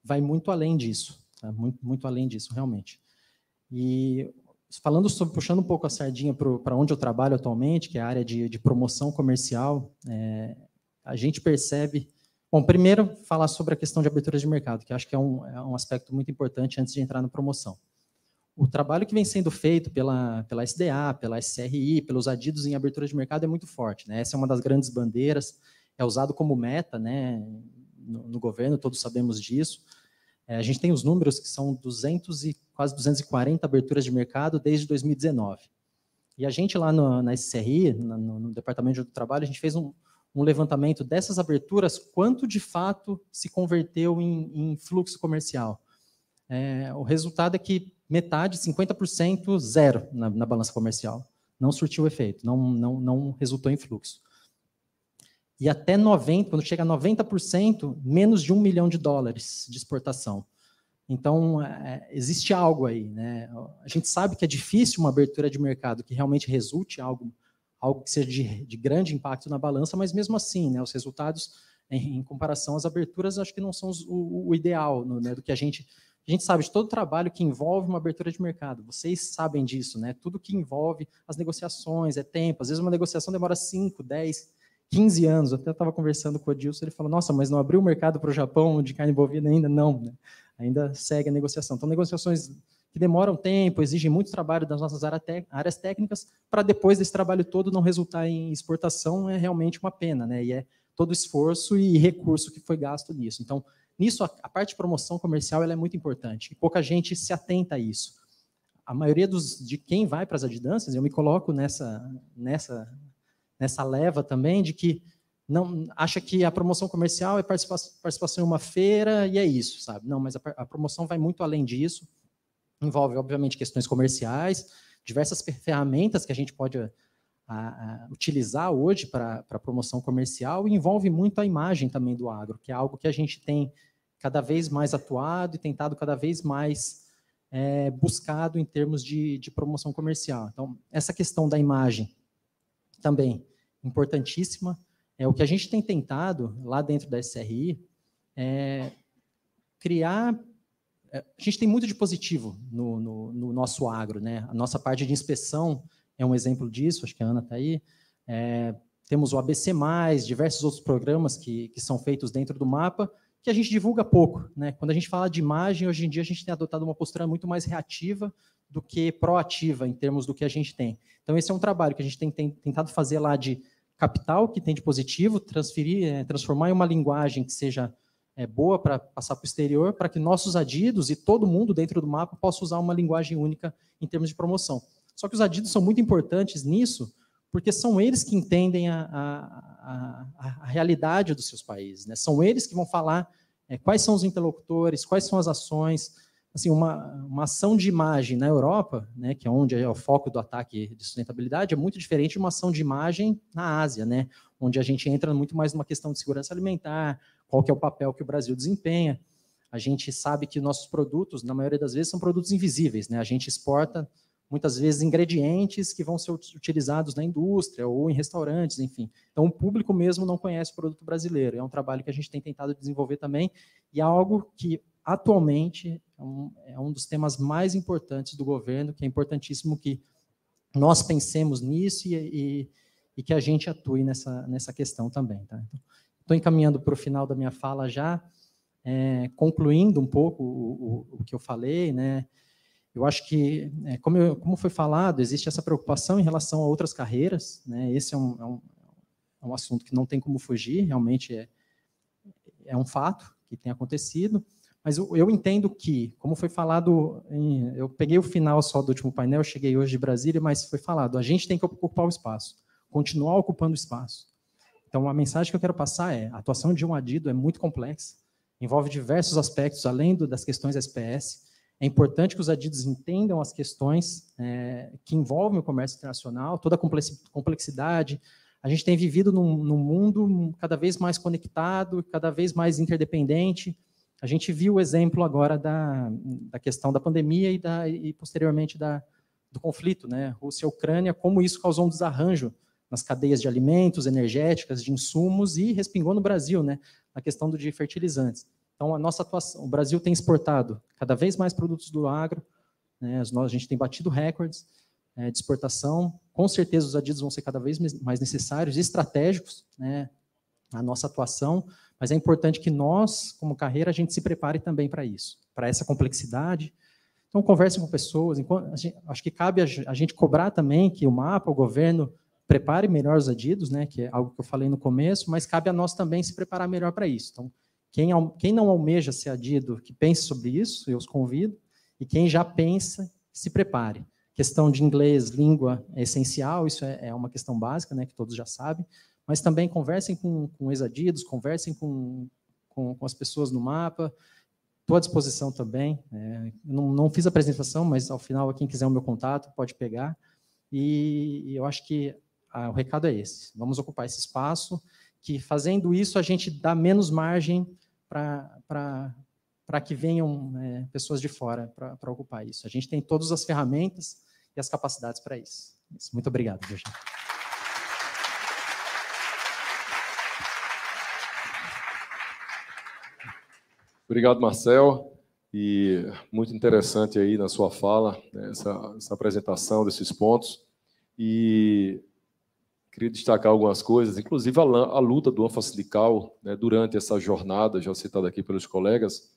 vai muito além disso, tá? Muito além disso, realmente. E falando sobre, puxando um pouco a sardinha para onde eu trabalho atualmente, que é a área de promoção comercial, a gente percebe... Bom, primeiro, falar sobre a questão de abertura de mercado, que acho que é um aspecto muito importante antes de entrar na promoção. O trabalho que vem sendo feito pela SDA, pela SCRI, pelos adidos em abertura de mercado é muito forte, né? Essa é uma das grandes bandeiras, é usado como meta, né, no governo, todos sabemos disso. A gente tem os números que são quase 240 aberturas de mercado desde 2019. E a gente lá na SCRI, no Departamento do Trabalho, a gente fez um um levantamento dessas aberturas, quanto de fato se converteu em fluxo comercial. O resultado é que metade, 50%, zero na balança comercial. Não surtiu efeito, não resultou em fluxo. E até 90%, quando chega a 90%, menos de $1 milhão de exportação. Então, existe algo aí, né? A gente sabe que é difícil uma abertura de mercado que realmente resulte em algo que seja de grande impacto na balança, mas mesmo assim, né, os resultados, em comparação às aberturas, acho que não são o ideal, né, do que a gente sabe de todo o trabalho que envolve uma abertura de mercado. Vocês sabem disso, né? Tudo que envolve as negociações, tempo. Às vezes uma negociação demora 5, 10, 15 anos. Eu até estava conversando com o Adilson, ele falou, nossa, mas não abriu o mercado para o Japão de carne bovina ainda? Não, né? Ainda segue a negociação. Então, negociações que demoram tempo, exigem muito trabalho das nossas áreas técnicas, para depois desse trabalho todo não resultar em exportação, é realmente uma pena, né? E é todo esforço e recurso que foi gasto nisso. Então, nisso, a parte de promoção comercial ela é muito importante, e pouca gente se atenta a isso. A maioria de quem vai para as adidâncias, eu me coloco nessa leva também, de que não acha que a promoção comercial é participação em uma feira e é isso, sabe? Não, mas a promoção vai muito além disso, envolve, obviamente, questões comerciais, diversas ferramentas que a gente pode utilizar hoje para a promoção comercial, e envolve muito a imagem também do agro, que é algo que a gente tem cada vez mais atuado e tentado cada vez mais buscado em termos de promoção comercial. Então, essa questão da imagem também importantíssima. O que a gente tem tentado lá dentro da SRI é criar... A gente tem muito de positivo no nosso agro, né? A nossa parte de inspeção é um exemplo disso, acho que a Ana está aí. Temos o ABC+, diversos outros programas que são feitos dentro do mapa, que a gente divulga pouco, né? Quando a gente fala de imagem, hoje em dia a gente tem adotado uma postura muito mais reativa do que proativa em termos do que a gente tem. Então, esse é um trabalho que a gente tem tentado fazer lá de capital, que tem de positivo, transformar em uma linguagem que seja boa para passar para o exterior, para que nossos adidos e todo mundo dentro do mapa possa usar uma linguagem única em termos de promoção. Só que os adidos são muito importantes nisso, porque são eles que entendem a realidade dos seus países, né? São eles que vão falar quais são os interlocutores, quais são as ações. Assim, uma ação de imagem na Europa, né, que é onde é o foco do ataque de sustentabilidade, é muito diferente de uma ação de imagem na Ásia, né, onde a gente entra muito mais numa questão de segurança alimentar, qual que é o papel que o Brasil desempenha. A gente sabe que nossos produtos, na maioria das vezes, são produtos invisíveis, né? A gente exporta, muitas vezes, ingredientes que vão ser utilizados na indústria ou em restaurantes, enfim. Então, o público mesmo não conhece o produto brasileiro. É um trabalho que a gente tem tentado desenvolver também, e é algo que, atualmente, é um dos temas mais importantes do governo, que é importantíssimo que nós pensemos nisso e que a gente atue nessa questão também. Tá? Então, estou encaminhando para o final da minha fala já, concluindo um pouco o que eu falei, né? Eu acho que, como foi falado, existe essa preocupação em relação a outras carreiras, né? Esse é um assunto que não tem como fugir, realmente é um fato que tem acontecido, mas eu entendo que, como foi falado, eu peguei o final só do último painel, cheguei hoje de Brasília, mas foi falado, a gente tem que ocupar o espaço, continuar ocupando o espaço. Então, a mensagem que eu quero passar a atuação de um adido é muito complexa, envolve diversos aspectos, além das questões SPS. É importante que os adidos entendam as questões que envolvem o comércio internacional, toda a complexidade. A gente tem vivido num mundo cada vez mais conectado, cada vez mais interdependente. A gente viu o exemplo agora da questão da pandemia e posteriormente do conflito, né? Rússia-Ucrânia, como isso causou um desarranjo nas cadeias de alimentos, energéticas, de insumos, e respingou no Brasil, né? Na questão de fertilizantes. Então, a nossa atuação, o Brasil tem exportado cada vez mais produtos do agro, né? A gente tem batido recordes de exportação. Com certeza, os adidos vão ser cada vez mais necessários e estratégicos, né? A nossa atuação, mas é importante que nós, como carreira, a gente se prepare também para isso, para essa complexidade. Então, conversem com pessoas. Acho que cabe a gente cobrar também que o mapa, o governo, prepare melhor os adidos, né? Que é algo que eu falei no começo, mas cabe a nós também se preparar melhor para isso. Então, quem não almeja ser adido, que pense sobre isso, eu os convido, e quem já pensa, se prepare. Questão de inglês, língua é essencial, isso é uma questão básica, né, que todos já sabem, mas também conversem com ex-adidos, conversem com as pessoas no mapa. Estou à disposição também. Não fiz a apresentação, mas ao final, quem quiser o meu contato, pode pegar. E eu acho que o recado é esse. Vamos ocupar esse espaço, que fazendo isso a gente dá menos margem para que venham pessoas de fora para ocupar isso. A gente tem todas as ferramentas e as capacidades para isso. Muito obrigado, Virginia. Obrigado, Marcel. E muito interessante aí na sua fala, né, essa apresentação desses pontos. E queria destacar algumas coisas, inclusive a luta do ANFA Sindical, né, durante essa jornada, já citada aqui pelos colegas,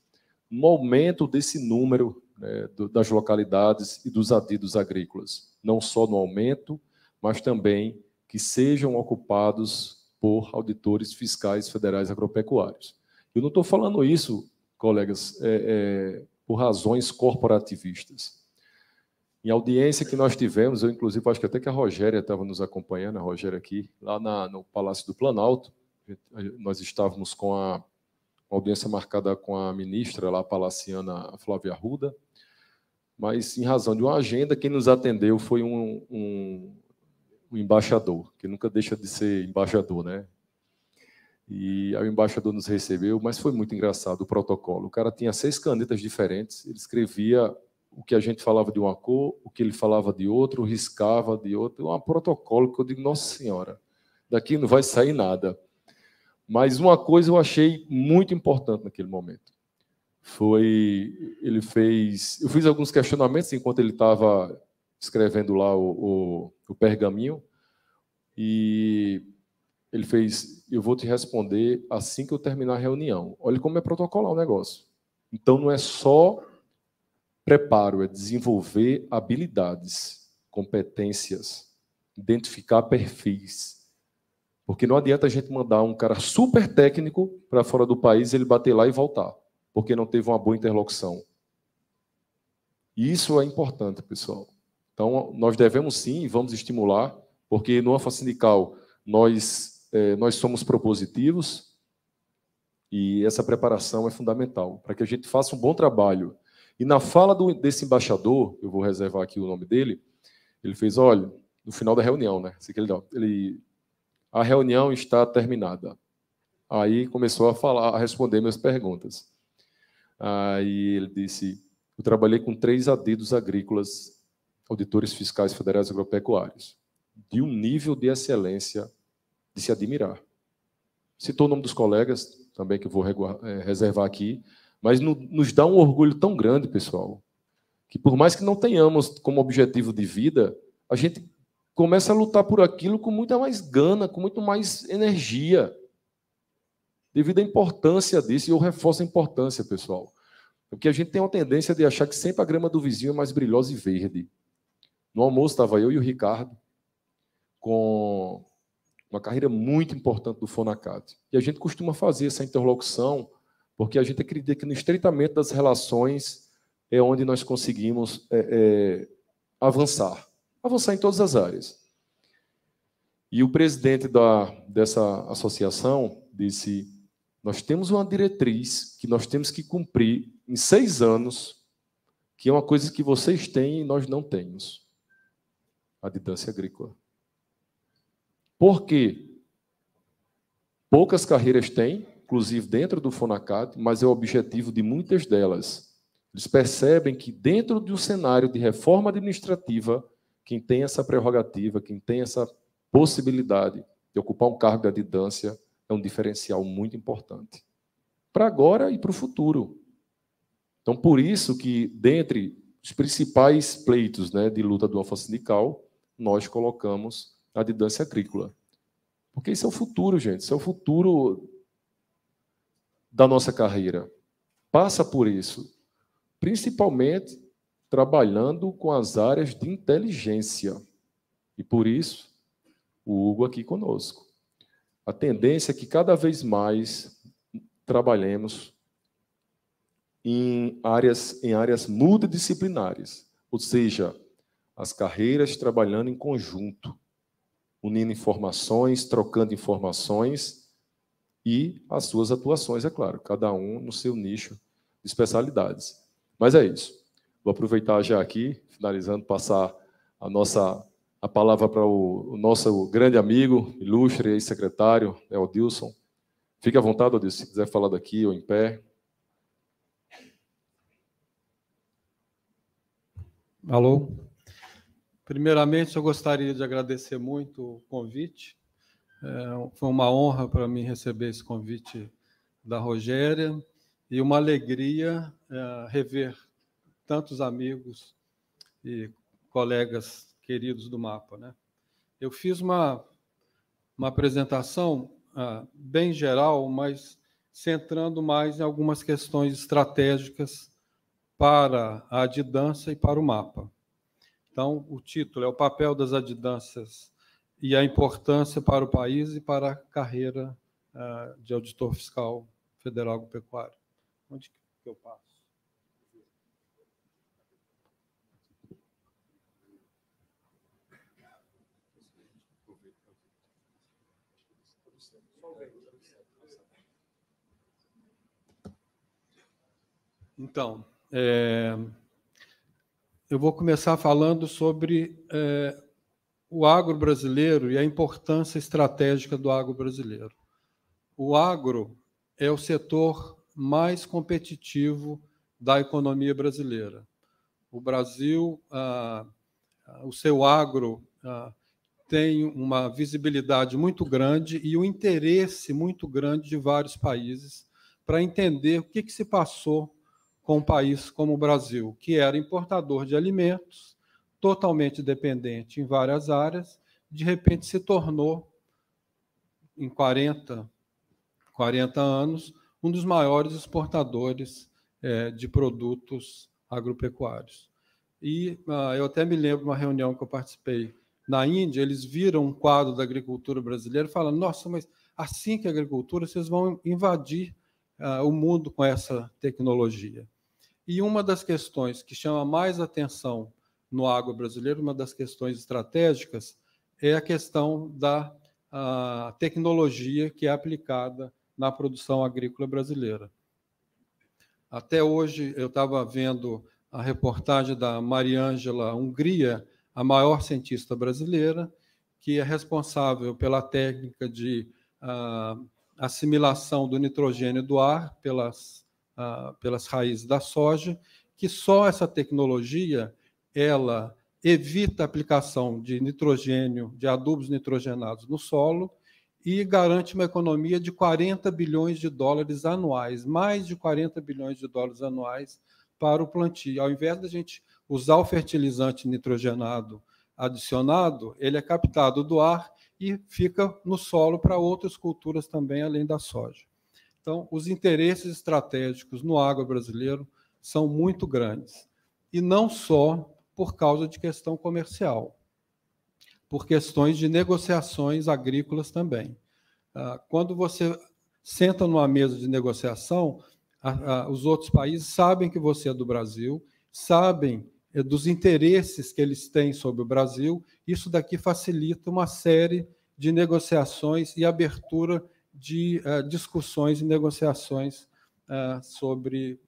no aumento desse número, né, das localidades e dos adidos agrícolas. Não só no aumento, mas também que sejam ocupados por auditores fiscais federais agropecuários. Eu não estou falando isso, colegas, por razões corporativistas. Em audiência que nós tivemos, eu inclusive acho que até que a Rogéria estava nos acompanhando, a Rogéria aqui, lá no Palácio do Planalto, nós estávamos com uma audiência marcada com a ministra lá, palaciana Flávia Arruda, mas em razão de uma agenda, quem nos atendeu foi um embaixador, que nunca deixa de ser embaixador, né? E aí o embaixador nos recebeu, mas foi muito engraçado o protocolo. O cara tinha 6 canetas diferentes, ele escrevia o que a gente falava de uma cor, o que ele falava de outro, riscava de outro. Um protocolo que eu digo, nossa senhora, daqui não vai sair nada. Mas uma coisa eu achei muito importante naquele momento. Eu fiz alguns questionamentos enquanto ele estava escrevendo lá o pergaminho, e ele fez: eu vou te responder assim que eu terminar a reunião. Olha como é protocolar o negócio. Então, não é só preparo, é desenvolver habilidades, competências, identificar perfis. Porque não adianta a gente mandar um cara super técnico para fora do país, ele bater lá e voltar, porque não teve uma boa interlocução. E isso é importante, pessoal. Então, nós devemos sim, e vamos estimular, porque no ANFA Sindical nós somos propositivos e essa preparação é fundamental para que a gente faça um bom trabalho. E na fala desse embaixador, eu vou reservar aqui o nome dele, ele fez: olha, no final da reunião, né? A reunião está terminada. Aí começou a responder minhas perguntas. Aí ele disse: eu trabalhei com 3 adidos agrícolas, auditores fiscais federais agropecuários, de um nível de excelência de se admirar. Citou o nome dos colegas, também, que eu vou reservar aqui, mas nos dá um orgulho tão grande, pessoal, que por mais que não tenhamos como objetivo de vida, a gente começa a lutar por aquilo com muita mais gana, com muito mais energia, devido à importância disso, e eu reforço a importância, pessoal, porque a gente tem uma tendência de achar que sempre a grama do vizinho é mais brilhosa e verde. No almoço estava eu e o Ricardo, com uma carreira muito importante do Fonacat. E a gente costuma fazer essa interlocução porque a gente acredita que no estreitamento das relações é onde nós conseguimos avançar em todas as áreas. E o presidente dessa associação disse: nós temos uma diretriz que nós temos que cumprir em 6 anos, que é uma coisa que vocês têm e nós não temos: a adidância agrícola. Por quê? Poucas carreiras têm, inclusive dentro do Fonacat, mas é o objetivo de muitas delas. Eles percebem que dentro do cenário de reforma administrativa, quem tem essa prerrogativa, quem tem essa possibilidade de ocupar um cargo de adidância é um diferencial muito importante para agora e para o futuro. Então, por isso que, dentre os principais pleitos, né, de luta do ANFA Sindical, nós colocamos a adidância agrícola. Porque isso é o futuro, gente. Isso é o futuro da nossa carreira. Passa por isso. Principalmente trabalhando com as áreas de inteligência. E por isso, o Hugo aqui conosco. A tendência é que cada vez mais trabalhemos em áreas multidisciplinares. Ou seja, as carreiras trabalhando em conjunto. unindo informações, trocando informações e as suas atuações, é claro, cada um no seu nicho de especialidades. Mas é isso. Vou aproveitar já aqui, finalizando, passar a palavra para o nosso grande amigo, ilustre ex-secretário, Odilson. Fique à vontade, Odilson, se quiser falar daqui ou em pé. Alô? Primeiramente, eu gostaria de agradecer muito o convite. Foi uma honra para mim receber esse convite da Rogéria e uma alegria rever tantos amigos e colegas queridos do MAPA, né? Eu fiz uma apresentação bem geral, mas centrando mais em algumas questões estratégicas para a adidância e para o MAPA. Então, o título é o papel das adidâncias e a importância para o país e para a carreira de auditor fiscal federal agropecuário. Onde que eu passo? Então, eu vou começar falando sobre o agro brasileiro e a importância estratégica do agro brasileiro. O agro é o setor mais competitivo da economia brasileira. O Brasil, o seu agro tem uma visibilidade muito grande e um interesse muito grande de vários países para entender o que se passou com um país como o Brasil, que era importador de alimentos, totalmente dependente em várias áreas, de repente se tornou, em 40 anos, um dos maiores exportadores de produtos agropecuários. E eu até me lembro de uma reunião que eu participei na Índia, eles viram um quadro da agricultura brasileira e falaram, nossa, mas assim que a agricultura, vocês vão invadir o mundo com essa tecnologia. E uma das questões que chama mais atenção no agro brasileiro, uma das questões estratégicas, é a questão da tecnologia que é aplicada na produção agrícola brasileira. Até hoje, eu estava vendo a reportagem da Mariângela Hungria, a maior cientista brasileira, que é responsável pela técnica de assimilação do nitrogênio do ar pelas raízes da soja, que só essa tecnologia ela evita a aplicação de nitrogênio, de adubos nitrogenados no solo e garante uma economia de 40 bilhões de dólares anuais, mais de 40 bilhões de dólares anuais para o plantio. Ao invés da gente usar o fertilizante nitrogenado adicionado, ele é captado do ar e fica no solo para outras culturas também, além da soja. Então, os interesses estratégicos no agro brasileiro são muito grandes. E não só por causa de questão comercial, por questões de negociações agrícolas também. Quando você senta numa mesa de negociação, os outros países sabem que você é do Brasil, sabem dos interesses que eles têm sobre o Brasil, isso daqui facilita uma série de negociações e abertura de discussões e negociações sobre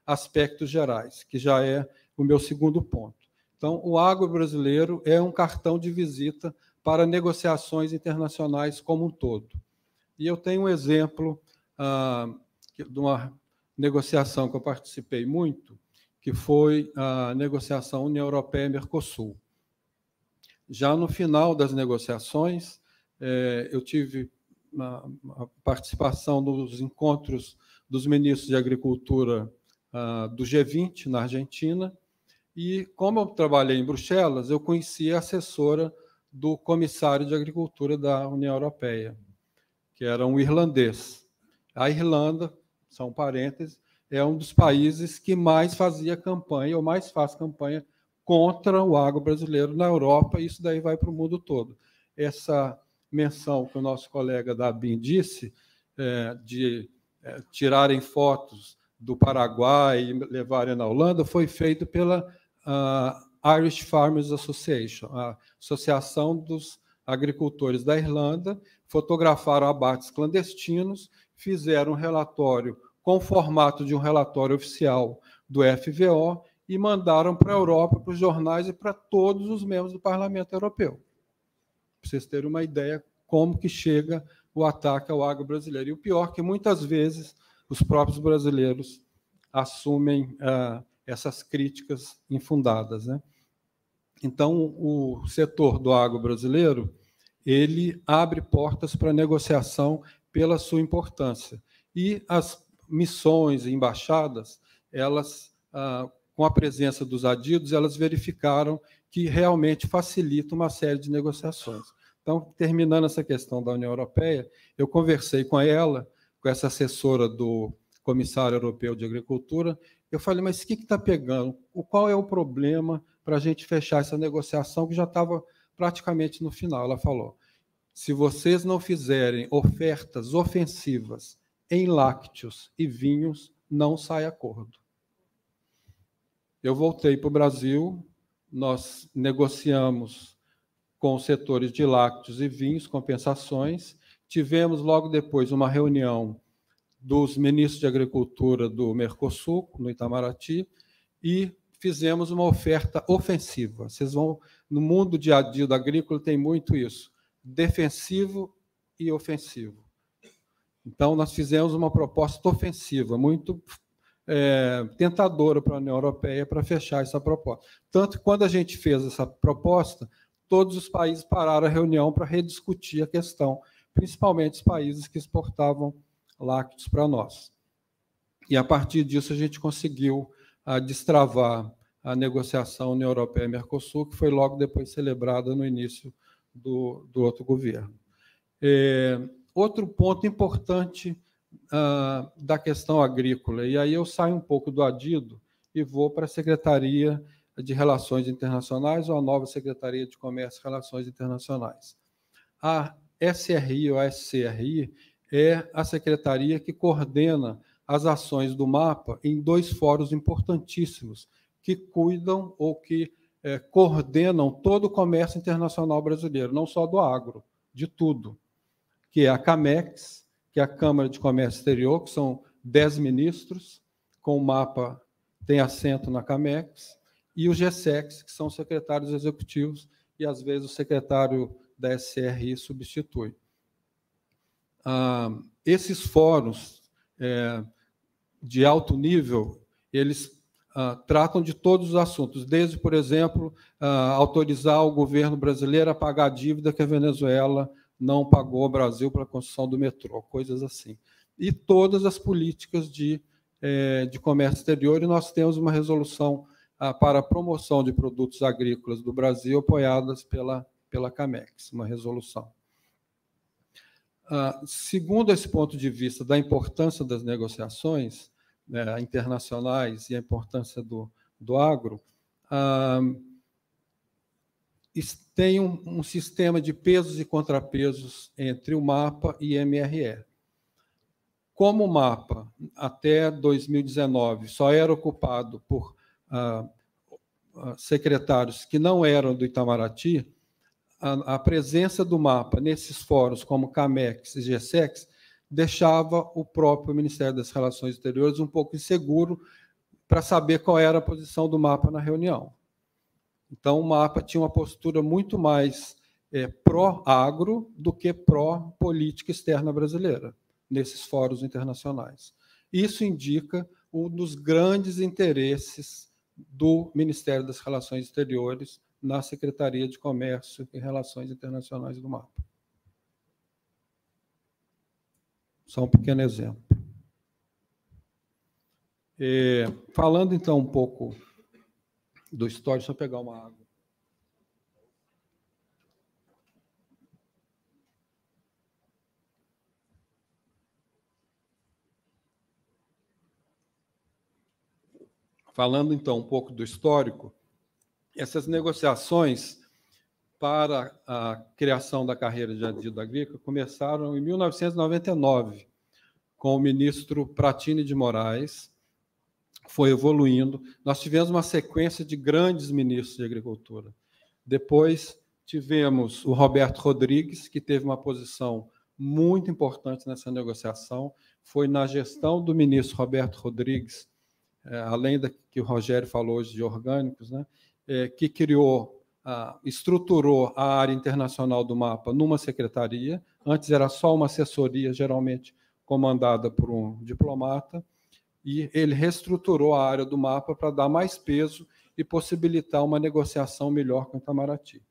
aspectos gerais, que já é o meu segundo ponto. Então, o agro brasileiro é um cartão de visita para negociações internacionais como um todo. E eu tenho um exemplo de uma negociação que eu participei muito, que foi a negociação União Europeia-Mercosul. Já no final das negociações, eu tive a participação nos encontros dos ministros de Agricultura do G20, na Argentina, e, como eu trabalhei em Bruxelas, eu conheci a assessora do comissário de Agricultura da União Europeia, que era um irlandês. A Irlanda, são parênteses, é um dos países que mais fazia campanha, ou mais faz campanha, contra o agro brasileiro na Europa, e isso daí vai para o mundo todo. Essa menção que o nosso colega da ABIN disse, de tirarem fotos do Paraguai e levarem na Holanda, foi feito pela Irish Farmers Association, a Associação dos agricultores da Irlanda, fotografaram abates clandestinos, fizeram um relatório com o formato de um relatório oficial do FVO e mandaram para a Europa, para os jornais e para todos os membros do Parlamento Europeu. Para vocês terem uma ideia como que chega o ataque ao agro brasileiro. E o pior é que, muitas vezes, os próprios brasileiros assumem essas críticas infundadas, né? Então, o setor do agro brasileiro, ele abre portas para negociação pela sua importância. E as missões e embaixadas, elas, com a presença dos adidos, elas verificaram que realmente facilita uma série de negociações. Então, terminando essa questão da União Europeia, eu conversei com ela, com essa assessora do Comissário Europeu de Agricultura, eu falei, mas o que está pegando? Qual é o problema para a gente fechar essa negociação que já estava praticamente no final? Ela falou, se vocês não fizerem ofertas ofensivas em lácteos e vinhos, não sai acordo. Eu voltei para o Brasil, nós negociamos com os setores de lácteos e vinhos, compensações, tivemos logo depois uma reunião dos ministros de Agricultura do Mercosul, no Itamaraty, e fizemos uma oferta ofensiva. Vocês vão, no mundo de adido agrícola tem muito isso, defensivo e ofensivo. Então, nós fizemos uma proposta ofensiva, muito tentadora para a União Europeia para fechar essa proposta. Tanto que, quando a gente fez essa proposta, todos os países pararam a reunião para rediscutir a questão, principalmente os países que exportavam lácteos para nós. E, a partir disso, a gente conseguiu destravar a negociação União Europeia-Mercosul, que foi logo depois celebrada no início do outro governo. Outro ponto importante da questão agrícola, e aí eu saio um pouco do adido e vou para a Secretaria de Relações Internacionais, ou a nova Secretaria de Comércio e Relações Internacionais. A SRI, ou a SCRI, é a secretaria que coordena as ações do MAPA em dois fóruns importantíssimos, que cuidam ou que coordenam todo o comércio internacional brasileiro, não só do agro, de tudo, que é a CAMEX, que é a Câmara de Comércio Exterior, que são 10 ministros, com o MAPA tem assento na CAMEX, e o GSEX, que são secretários executivos, e, às vezes, o secretário da SRI substitui. Esses fóruns de alto nível, eles tratam de todos os assuntos, desde, por exemplo, autorizar o governo brasileiro a pagar a dívida que a Venezuela não pagou ao Brasil para a construção do metrô, coisas assim. E todas as políticas de comércio exterior, e nós temos uma resolução para a promoção de produtos agrícolas do Brasil, apoiadas pela CAMEX, uma resolução. Segundo esse ponto de vista da importância das negociações internacionais e a importância do agro, tem um sistema de pesos e contrapesos entre o MAPA e a MRE. Como o MAPA, até 2019, só era ocupado por secretários que não eram do Itamaraty, a presença do MAPA nesses fóruns, como CAMEX e GSEX, deixava o próprio Ministério das Relações Exteriores um pouco inseguro para saber qual era a posição do MAPA na reunião. Então, o MAPA tinha uma postura muito mais pró-agro do que pró-política externa brasileira, nesses fóruns internacionais. Isso indica um dos grandes interesses do Ministério das Relações Exteriores na Secretaria de Comércio e Relações Internacionais do MAPA. Só um pequeno exemplo. Falando, então, um pouco do histórico, deixa eu pegar uma água. Falando, então, um pouco do histórico, essas negociações para a criação da carreira de adido agrícola começaram em 1999, com o ministro Pratini de Moraes, foi evoluindo. Nós tivemos uma sequência de grandes ministros de agricultura. Depois tivemos o Roberto Rodrigues, que teve uma posição muito importante nessa negociação. Foi na gestão do ministro Roberto Rodrigues, além da que o Rogério falou hoje de orgânicos, né, que estruturou a área internacional do mapa numa secretaria. Antes era só uma assessoria, geralmente comandada por um diplomata, e ele reestruturou a área do mapa para dar mais peso e possibilitar uma negociação melhor com o Itamaraty.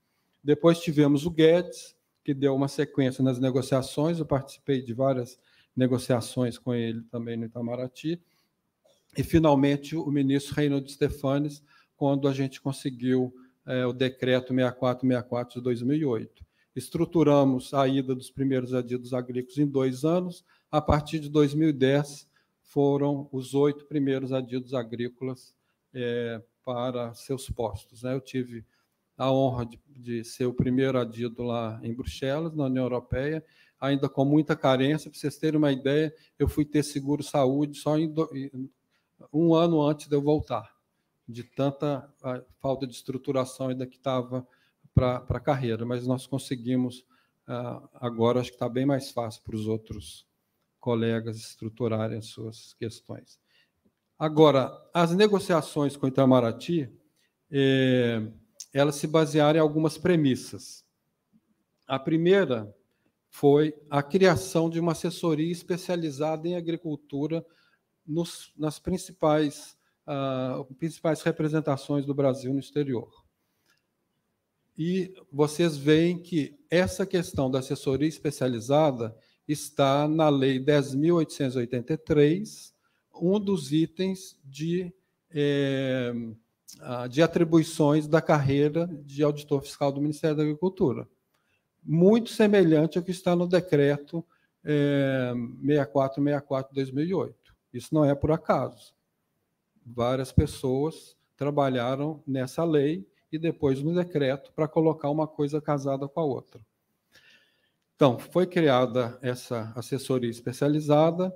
Depois tivemos o Guedes, que deu uma sequência nas negociações. Eu participei de várias negociações com ele também no Itamaraty. E, finalmente, o ministro Reinaldo Stefanes, quando a gente conseguiu o decreto 6464 de 2008. Estruturamos a ida dos primeiros adidos agrícolas em 2 anos. A partir de 2010, foram os 8 primeiros adidos agrícolas para seus postos. Eu tive a honra de ser o primeiro adido lá em Bruxelas, na União Europeia, ainda com muita carência. Para vocês terem uma ideia, eu fui ter seguro-saúde só um ano antes de eu voltar, de tanta falta de estruturação ainda que estava para a carreira. Mas nós conseguimos, agora acho que está bem mais fácil para os outros colegas estruturarem as suas questões. Agora, as negociações com o Itamaraty, elas se basearam em algumas premissas. A primeira foi a criação de uma assessoria especializada em agricultura nas principais representações do Brasil no exterior. E vocês veem que essa questão da assessoria especializada está na Lei 10.883, um dos itens de atribuições da carreira de auditor fiscal do Ministério da Agricultura. Muito semelhante ao que está no decreto 6464 de 2008. Isso não é por acaso. Várias pessoas trabalharam nessa lei e depois no decreto para colocar uma coisa casada com a outra. Então, foi criada essa assessoria especializada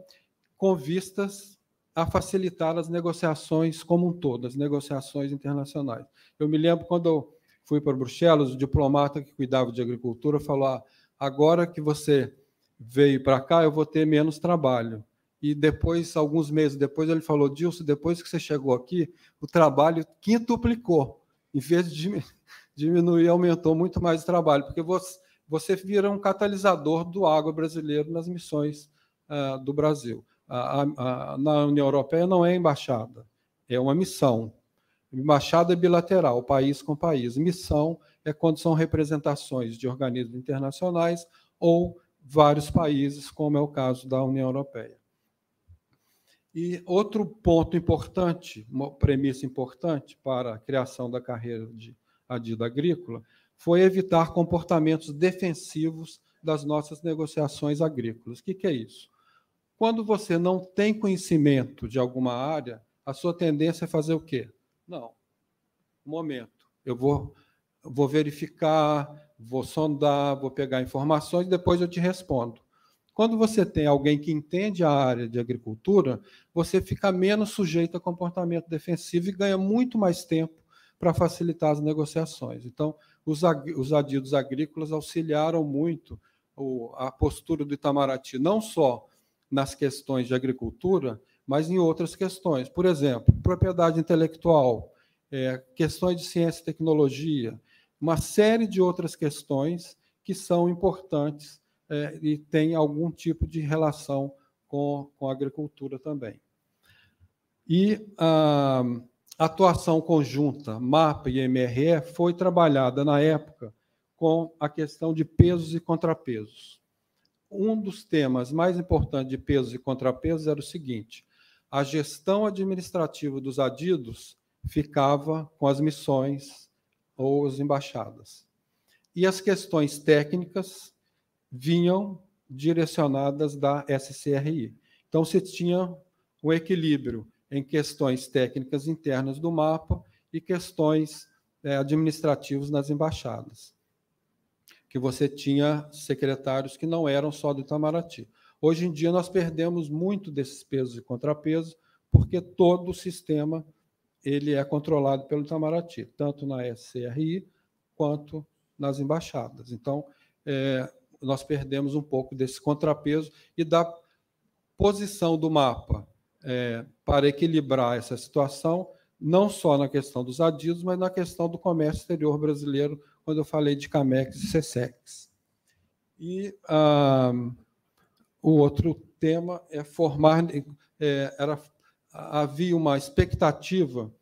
com vistas a facilitar as negociações como um todo, as negociações internacionais. Eu me lembro, quando eu fui para Bruxelas, o diplomata que cuidava de agricultura falou: agora que você veio para cá, eu vou ter menos trabalho. E depois, alguns meses depois, ele falou: Dilson, depois que você chegou aqui, o trabalho quintuplicou. Em vez de diminuir, aumentou muito mais o trabalho, porque você vira um catalisador do agro brasileiro nas missões do Brasil. Na União Europeia não é embaixada, é uma missão. Embaixada é bilateral, país com país. Missão é quando são representações de organismos internacionais ou vários países, como é o caso da União Europeia. E outro ponto importante, uma premissa importante para a criação da carreira de adido agrícola, foi evitar comportamentos defensivos das nossas negociações agrícolas. O que é isso? Quando você não tem conhecimento de alguma área, a sua tendência é fazer o quê? Não, um momento, eu vou verificar, vou sondar, vou pegar informações, depois eu te respondo. Quando você tem alguém que entende a área de agricultura, você fica menos sujeito a comportamento defensivo e ganha muito mais tempo para facilitar as negociações. Então, os adidos agrícolas auxiliaram muito a postura do Itamaraty, não só nas questões de agricultura, mas em outras questões. Por exemplo, propriedade intelectual, questões de ciência e tecnologia, uma série de outras questões que são importantes e têm algum tipo de relação com a agricultura também. E a atuação conjunta MAPA e MRE foi trabalhada na época com a questão de pesos e contrapesos. Um dos temas mais importantes de pesos e contrapesos era o seguinte: a gestão administrativa dos adidos ficava com as missões ou as embaixadas. E as questões técnicas vinham direcionadas da SCRI. Então, você tinha um equilíbrio em questões técnicas internas do mapa e questões administrativas nas embaixadas, que você tinha secretários que não eram só do Itamaraty. Hoje em dia, nós perdemos muito desses pesos e contrapesos, porque todo o sistema ele é controlado pelo Itamaraty, tanto na SCRI quanto nas embaixadas. Então, nós perdemos um pouco desse contrapeso e da posição do mapa para equilibrar essa situação, não só na questão dos adidos, mas na questão do comércio exterior brasileiro, quando eu falei de CAMEX e SESEX. E o outro tema é formar... havia uma expectativa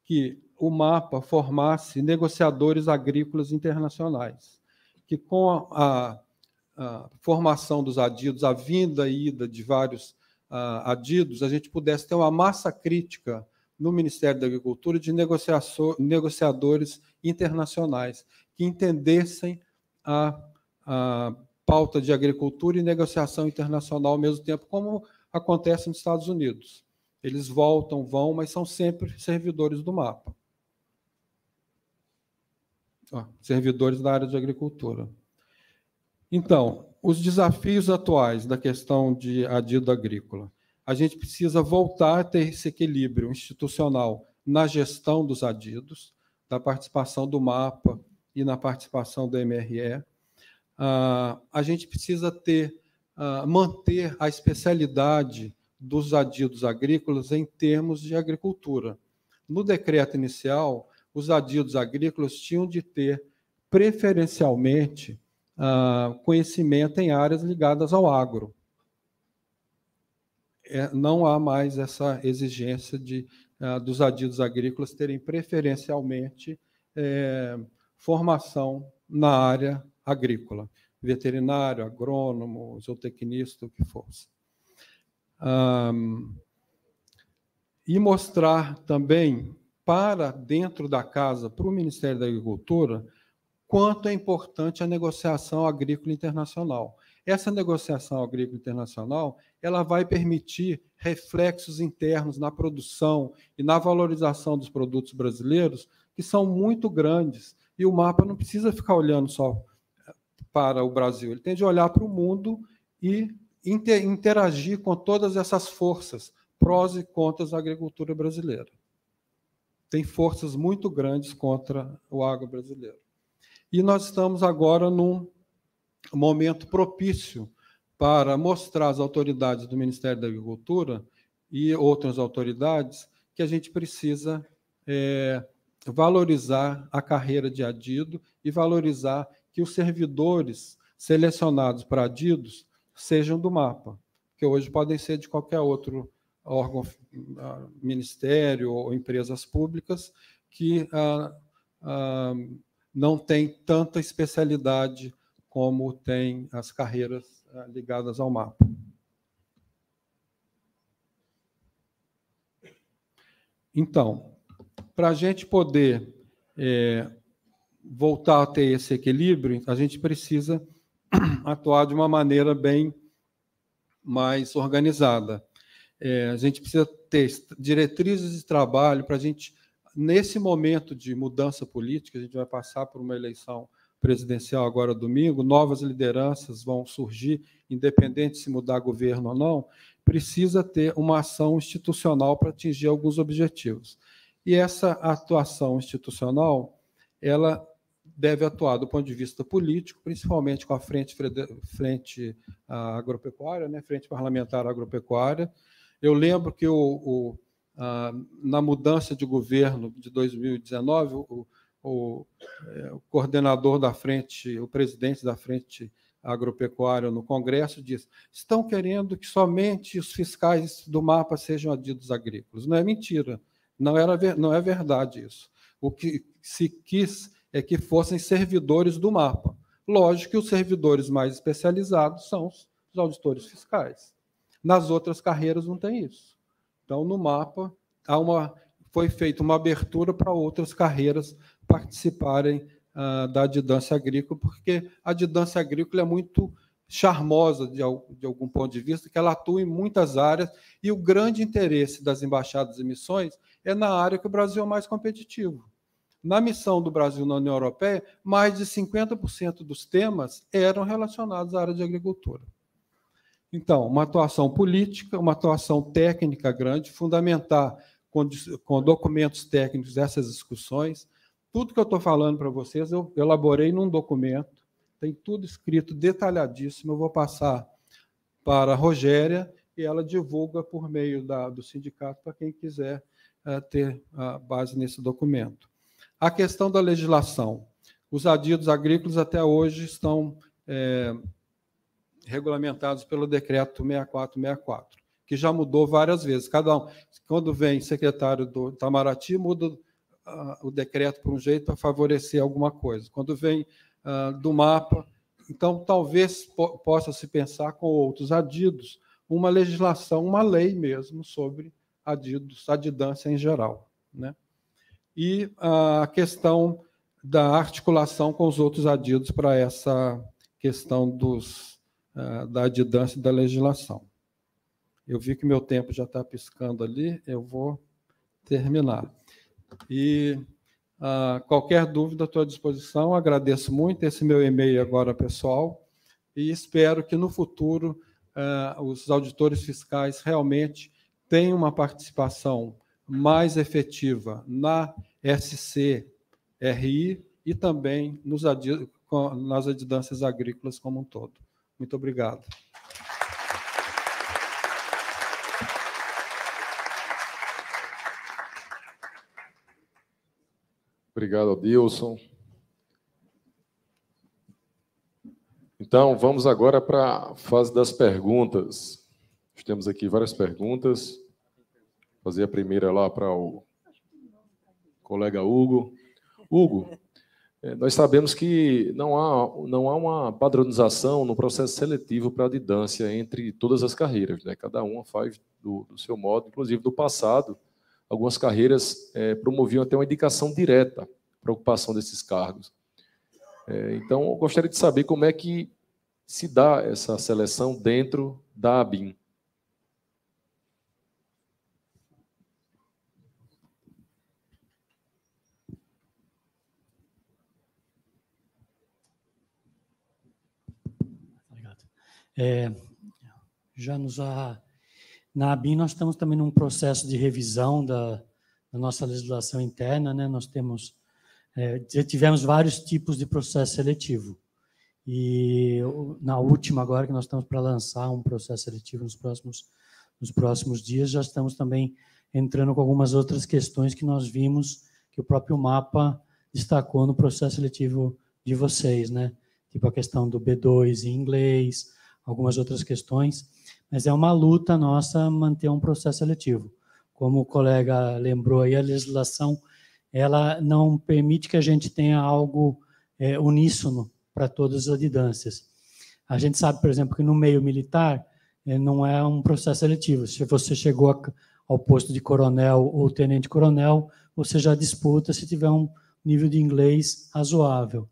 que o mapa formasse negociadores agrícolas internacionais, que com a formação dos adidos, a vinda e ida de vários adidos, a gente pudesse ter uma massa crítica no Ministério da Agricultura de negociadores internacionais que entendessem a pauta de agricultura e negociação internacional ao mesmo tempo, como acontece nos Estados Unidos. Eles voltam, vão, mas são sempre servidores do mapa. Servidores da área de agricultura. Então, os desafios atuais da questão de adido agrícola. A gente precisa voltar a ter esse equilíbrio institucional na gestão dos adidos, da participação do mapa e na participação do MRE. A gente precisa manter a especialidade dos adidos agrícolas em termos de agricultura. No decreto inicial, os adidos agrícolas tinham de ter, preferencialmente, conhecimento em áreas ligadas ao agro. Não há mais essa exigência dos adidos agrícolas terem, preferencialmente, formação na área agrícola, veterinário, agrônomo, zootecnista, o que fosse. E mostrar também para dentro da casa, para o Ministério da Agricultura, quanto é importante a negociação agrícola internacional. Essa negociação agrícola internacional ela vai permitir reflexos internos na produção e na valorização dos produtos brasileiros, que são muito grandes, e o mapa não precisa ficar olhando só para o Brasil, ele tem de olhar para o mundo e interagir com todas essas forças, prós e contras da agricultura brasileira. Tem forças muito grandes contra o agro brasileiro. E nós estamos agora num momento propício para mostrar às autoridades do Ministério da Agricultura e outras autoridades que a gente precisa valorizar a carreira de adido e valorizar que os servidores selecionados para adidos sejam do mapa, que hoje podem ser de qualquer outro órgão, ministério ou empresas públicas que não tem tanta especialidade como tem as carreiras ligadas ao mapa. Então, para a gente poder voltar a ter esse equilíbrio, a gente precisa atuar de uma maneira bem mais organizada. A gente precisa ter diretrizes de trabalho para a gente, nesse momento de mudança política, a gente vai passar por uma eleição presidencial agora domingo, novas lideranças vão surgir, independente se mudar governo ou não, precisa ter uma ação institucional para atingir alguns objetivos. E essa atuação institucional, ela deve atuar do ponto de vista político, principalmente com a frente agropecuária, né, frente parlamentar agropecuária. Eu lembro que na mudança de governo de 2019, o coordenador da frente, o presidente da frente agropecuária no Congresso disse: estão querendo que somente os fiscais do mapa sejam adidos agrícolas. Não é mentira, não é verdade isso. O que se quis é que fossem servidores do mapa. Lógico que os servidores mais especializados são os auditores fiscais. Nas outras carreiras não tem isso. Então, no mapa, foi feita uma abertura para outras carreiras participarem da adidância agrícola, porque a adidância agrícola é muito charmosa, de algum ponto de vista, que ela atua em muitas áreas, e o grande interesse das embaixadas e missões é na área que o Brasil é mais competitivo. Na missão do Brasil na União Europeia, mais de 50% dos temas eram relacionados à área de agricultura. Então, uma atuação política, uma atuação técnica grande, fundamentar com documentos técnicos essas discussões, Tudo que eu estou falando para vocês, eu elaborei num documento, tem tudo escrito detalhadíssimo, eu vou passar para a Rogéria e ela divulga por meio do sindicato para quem quiser ter a base nesse documento. A questão da legislação. Os adidos agrícolas até hoje estão regulamentados pelo decreto 6464, que já mudou várias vezes. Quando vem secretário do Itamaraty, muda o decreto por um jeito para favorecer alguma coisa. Quando vem do mapa, então talvez possa se pensar com outros adidos uma legislação, uma lei mesmo sobre adidos, adidância em geral, né? E a questão da articulação com os outros adidos para essa questão da adidância e da legislação. Eu vi que meu tempo já está piscando ali, eu vou terminar. E qualquer dúvida, estou à disposição. Agradeço muito esse meu e-mail agora, pessoal, e espero que, no futuro, os auditores fiscais realmente tenham uma participação mais efetiva na SCRI e também nas adidâncias agrícolas como um todo. Muito obrigado. Obrigado, Adilson. Então, vamos agora para a fase das perguntas. Nós temos aqui várias perguntas. Vou fazer a primeira lá para o colega Hugo. Hugo, nós sabemos que não há uma padronização no processo seletivo para a adidância entre todas as carreiras, né? Cada uma faz do seu modo. Inclusive, no passado, algumas carreiras promoviam até uma indicação direta para a ocupação desses cargos. Então, eu gostaria de saber como é que se dá essa seleção dentro da ABIN. Obrigado. Na ABIN, nós estamos também num processo de revisão da nossa legislação interna, né? Nós tivemos vários tipos de processo seletivo. E na última, agora que nós estamos para lançar um processo seletivo nos próximos dias, já estamos também entrando com algumas outras questões que nós vimos que o próprio mapa destacou no processo seletivo de vocês, né? Tipo a questão do B2 em inglês, algumas outras questões, mas é uma luta nossa manter um processo seletivo. Como o colega lembrou aí, a legislação ela não permite que a gente tenha algo uníssono para todas as adidâncias. A gente sabe, por exemplo, que no meio militar não é um processo seletivo. Se você chegou ao posto de coronel ou tenente-coronel, você já disputa se tiver um nível de inglês razoável.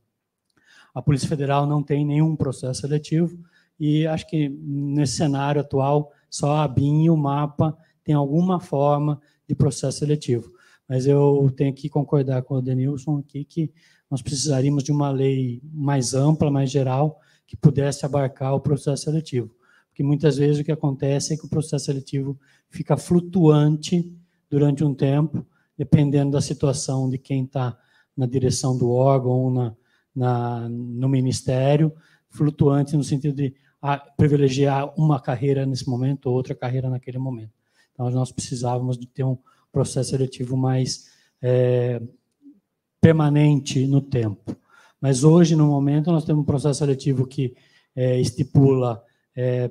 A Polícia Federal não tem nenhum processo seletivo e acho que nesse cenário atual só a ABIN e o MAPA tem alguma forma de processo seletivo. Mas eu tenho que concordar com o Denilson aqui que nós precisaríamos de uma lei mais ampla, mais geral, que pudesse abarcar o processo seletivo. Porque muitas vezes o que acontece é que o processo seletivo fica flutuante durante um tempo, dependendo da situação de quem está na direção do órgão ou no ministério, flutuante no sentido de privilegiar uma carreira nesse momento ou outra carreira naquele momento. Então, nós precisávamos de ter um processo seletivo mais permanente no tempo. Mas hoje, no momento, nós temos um processo seletivo que estipula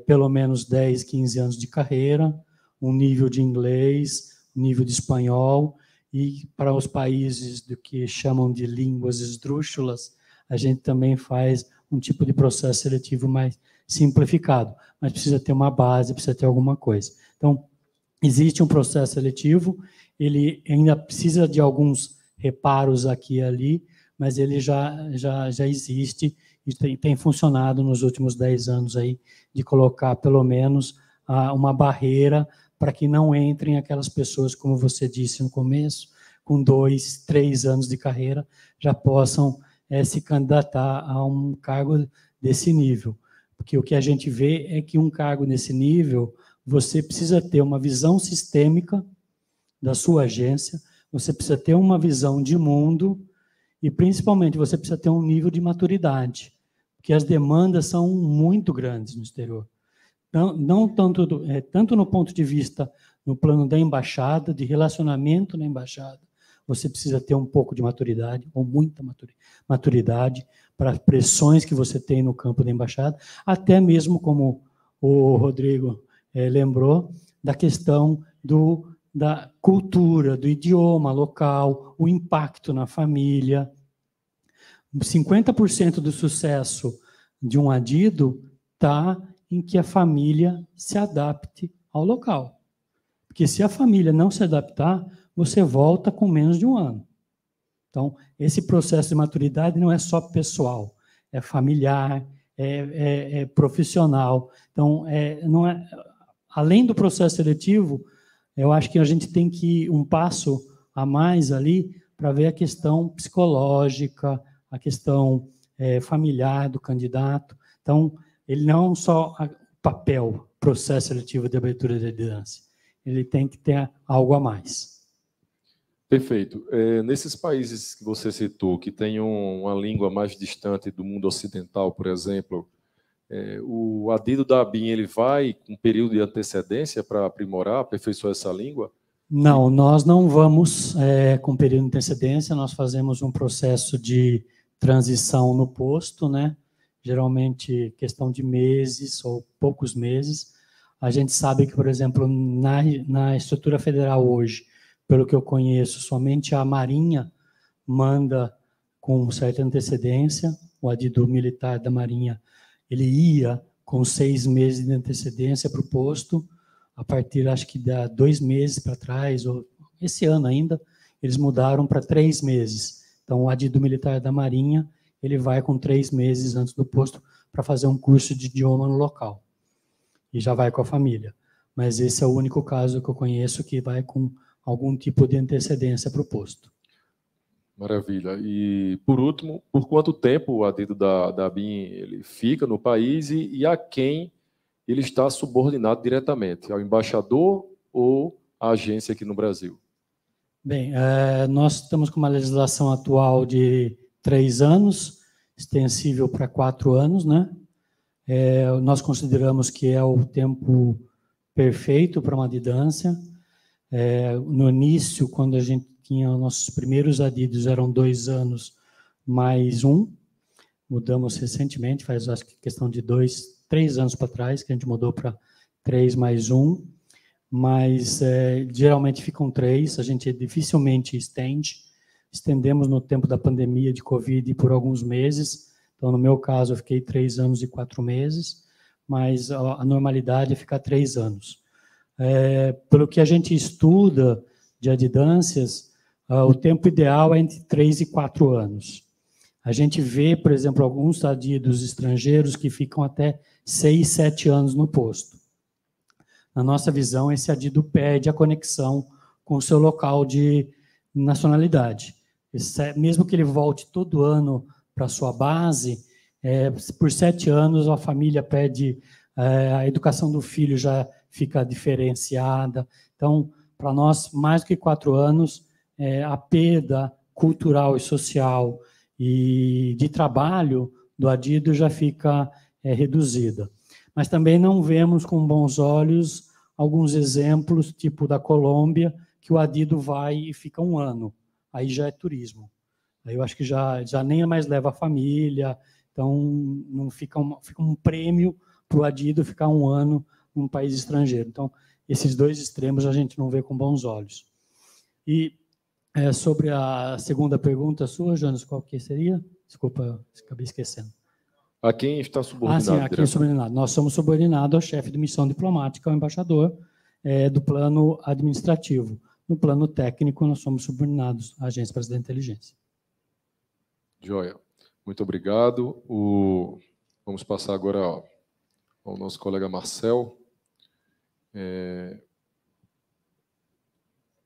pelo menos 10, 15 anos de carreira, um nível de inglês, um nível de espanhol, e para os países do que chamam de línguas esdrúxulas, a gente também faz um tipo de processo seletivo mais simplificado, mas precisa ter uma base, precisa ter alguma coisa. Então, existe um processo seletivo, ele ainda precisa de alguns reparos aqui e ali, mas ele já existe e tem funcionado nos últimos 10 anos aí, de colocar pelo menos uma barreira para que não entrem aquelas pessoas, como você disse no começo, com 2, 3 anos de carreira, já possam se candidatar a um cargo desse nível. Porque o que a gente vê é que um cargo nesse nível, você precisa ter uma visão sistêmica da sua agência, você precisa ter uma visão de mundo e principalmente você precisa ter um nível de maturidade, porque as demandas são muito grandes no exterior. Não tanto, tanto no ponto de vista, no plano da embaixada, de relacionamento na embaixada, você precisa ter um pouco de maturidade, ou muita maturidade, para as pressões que você tem no campo da embaixada, até mesmo, como o Rodrigo lembrou, da questão da cultura, do idioma local, o impacto na família. 50% do sucesso de um adido está em que a família se adapte ao local. Porque se a família não se adaptar, você volta com menos de um ano. Então, esse processo de maturidade não é só pessoal, é familiar, é profissional. Então, não é, além do processo seletivo, eu acho que a gente tem que ir um passo a mais ali para ver a questão psicológica, a questão familiar do candidato. Então, ele não só o papel, processo seletivo de abertura de adidância, ele tem que ter algo a mais. Perfeito. Nesses países que você citou, que têm uma língua mais distante do mundo ocidental, por exemplo, o adido da ABIN, ele vai com um período de antecedência para aprimorar, aperfeiçoar essa língua? Não, nós não vamos com período de antecedência, nós fazemos um processo de transição no posto, né? Geralmente questão de meses ou poucos meses. A gente sabe que, por exemplo, na estrutura federal hoje, pelo que eu conheço, somente a Marinha manda com certa antecedência. O adido militar da Marinha, ele ia com 6 meses de antecedência para o posto. A partir, acho que, de 2 meses para trás, ou esse ano ainda, eles mudaram para 3 meses. Então, o adido militar da Marinha, ele vai com 3 meses antes do posto para fazer um curso de idioma no local. E já vai com a família. Mas esse é o único caso que eu conheço que vai com algum tipo de antecedência para o posto. Maravilha. E, por último, por quanto tempo o adido da ABIN ele fica no país e a quem ele está subordinado diretamente? Ao embaixador ou à agência aqui no Brasil? Bem, nós estamos com uma legislação atual de 3 anos, extensível para 4 anos, né? Nós consideramos que é o tempo perfeito para uma adidância. No início, quando a gente tinha os nossos primeiros adidos, eram 2 anos mais 1. Mudamos recentemente, faz acho que questão de 3 anos para trás, que a gente mudou para 3 mais 1. Mas geralmente ficam 3, a gente dificilmente estendemos no tempo da pandemia de Covid por alguns meses. Então, no meu caso, eu fiquei 3 anos e 4 meses, mas a normalidade é ficar 3 anos. Pelo que a gente estuda de adidâncias, o tempo ideal é entre 3 e 4 anos. A gente vê, por exemplo, alguns adidos estrangeiros que ficam até 6, 7 anos no posto. Na nossa visão, esse adido perde a conexão com o seu local de nacionalidade. Mesmo que ele volte todo ano para a sua base, por 7 anos a família perde, a educação do filho já fica diferenciada. Então, para nós, mais do que 4 anos, a perda cultural e social e de trabalho do adido já fica reduzida. Mas também não vemos com bons olhos alguns exemplos, tipo da Colômbia, que o adido vai e fica 1 ano. Aí já é turismo. Aí eu acho que já nem mais leva a família, então não fica um prêmio para o adido ficar 1 ano num país estrangeiro. Então, esses 2 extremos a gente não vê com bons olhos. E sobre a segunda pergunta sua, Jonas, qual que seria? Desculpa, acabei esquecendo. A quem está subordinado? Sim, a quem é subordinado. Nós somos subordinados ao chefe de missão diplomática, ao embaixador, do plano administrativo. No plano técnico, nós somos subordinados à Agência Brasileira de Inteligência. Joia. Muito obrigado. Vamos passar agora ao nosso colega Marcel.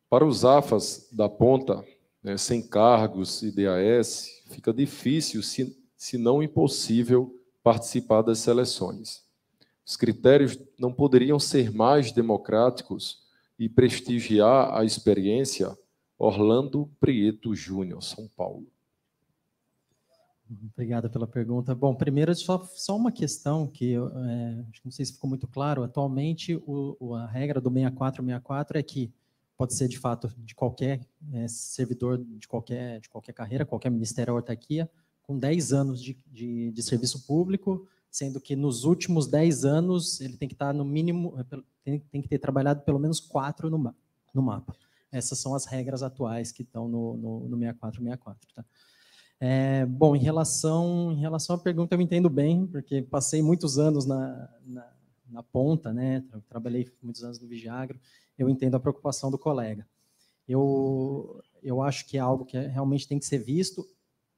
Para os AFAs da ponta, sem cargos e DAS, fica difícil, se não impossível, participar das seleções. Os critérios não poderiam ser mais democráticos e prestigiar a experiência? Orlando Prieto Júnior, São Paulo. Obrigado pela pergunta. Bom, primeiro, só uma questão que não sei se ficou muito claro. Atualmente, a regra do 6464 é que pode ser, de fato, de qualquer servidor de qualquer carreira, qualquer ministério ou autarquia, com 10 anos de serviço público, sendo que nos últimos 10 anos ele tem que estar, no mínimo, tem que ter trabalhado pelo menos 4 no mapa. Essas são as regras atuais que estão no 6464. Tá? Bom, em relação à pergunta, eu entendo bem, porque passei muitos anos na ponta, né? Trabalhei muitos anos no Vigiagro, eu entendo a preocupação do colega. Eu acho que é algo que realmente tem que ser visto.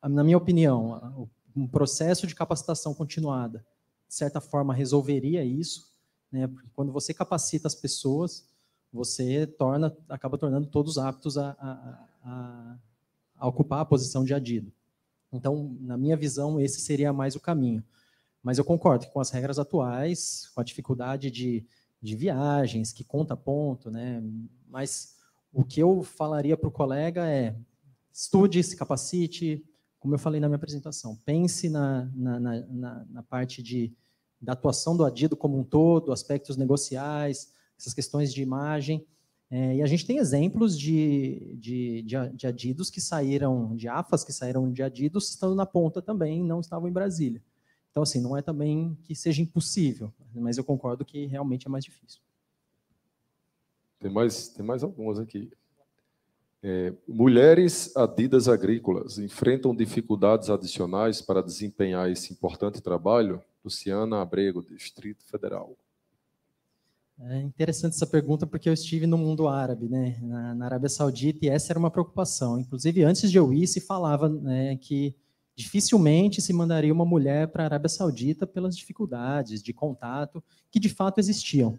Na minha opinião, um processo de capacitação continuada, de certa forma, resolveria isso, né? Porque quando você capacita as pessoas, você acaba tornando todos aptos a ocupar a posição de adido. Então, na minha visão, esse seria mais o caminho. Mas eu concordo que com as regras atuais, com a dificuldade de viagens, que conta ponto, né? Mas o que eu falaria para o colega é: estude, se capacite, como eu falei na minha apresentação, pense na parte da atuação do adido como um todo, aspectos negociais, essas questões de imagem. E a gente tem exemplos de adidos que saíram, de AFAs que saíram de adidos estando na ponta também, não estavam em Brasília. Então, assim, não é também que seja impossível, mas eu concordo que realmente é mais difícil. Tem mais algumas aqui. Mulheres adidas agrícolas enfrentam dificuldades adicionais para desempenhar esse importante trabalho? Luciana Abrego, Distrito Federal. É interessante essa pergunta, porque eu estive no mundo árabe, né, na Arábia Saudita, e essa era uma preocupação. Inclusive, antes de eu ir, se falava, né, que dificilmente se mandaria uma mulher para a Arábia Saudita pelas dificuldades de contato que, de fato, existiam.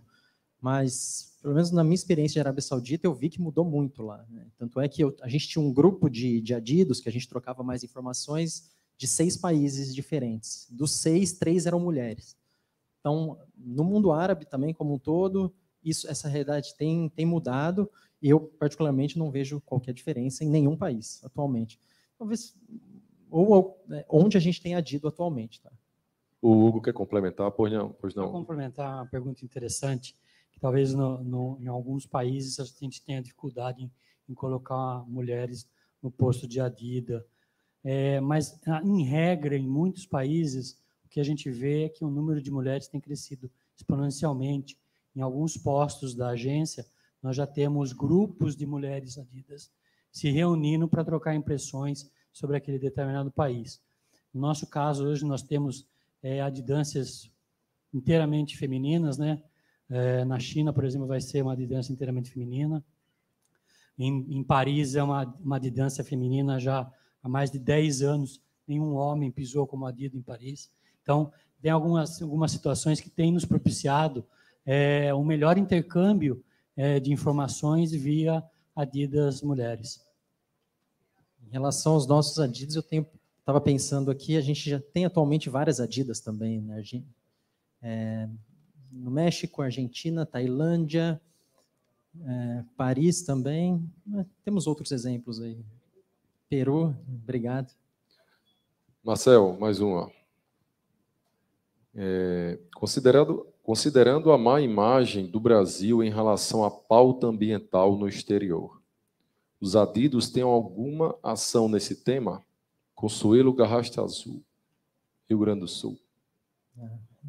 Mas, pelo menos na minha experiência de Arábia Saudita, eu vi que mudou muito lá, né? Tanto é que a gente tinha um grupo de adidos, que a gente trocava mais informações, de 6 países diferentes. Dos 6, 3 eram mulheres. Então, no mundo árabe também, como um todo, essa realidade tem mudado, e eu, particularmente, não vejo qualquer diferença em nenhum país, atualmente. Talvez, onde a gente tem adido atualmente. Tá? O Hugo quer complementar? Pois não. Vou complementar uma pergunta interessante, que talvez em alguns países a gente tenha dificuldade em colocar mulheres no posto de adida, mas, em regra, em muitos países, o que a gente vê é que o número de mulheres tem crescido exponencialmente. Em alguns postos da agência, nós já temos grupos de mulheres adidas se reunindo para trocar impressões sobre aquele determinado país. No nosso caso, hoje, nós temos adidâncias inteiramente femininas, né? Na China, por exemplo, vai ser uma adidância inteiramente feminina. Em Paris, é uma adidância feminina já há mais de 10 anos. Nenhum homem pisou como adido em Paris. Então, tem algumas situações que têm nos propiciado um melhor intercâmbio de informações via adidas mulheres. Em relação aos nossos adidas, eu estava pensando aqui, a gente já tem atualmente várias adidas também, né? No México, Argentina, Tailândia, Paris também. Temos outros exemplos aí. Peru, obrigado. Marcel, mais uma. Considerando a má imagem do Brasil em relação à pauta ambiental no exterior, os adidos têm alguma ação nesse tema? Consuelo Garraste Azul, Rio Grande do Sul.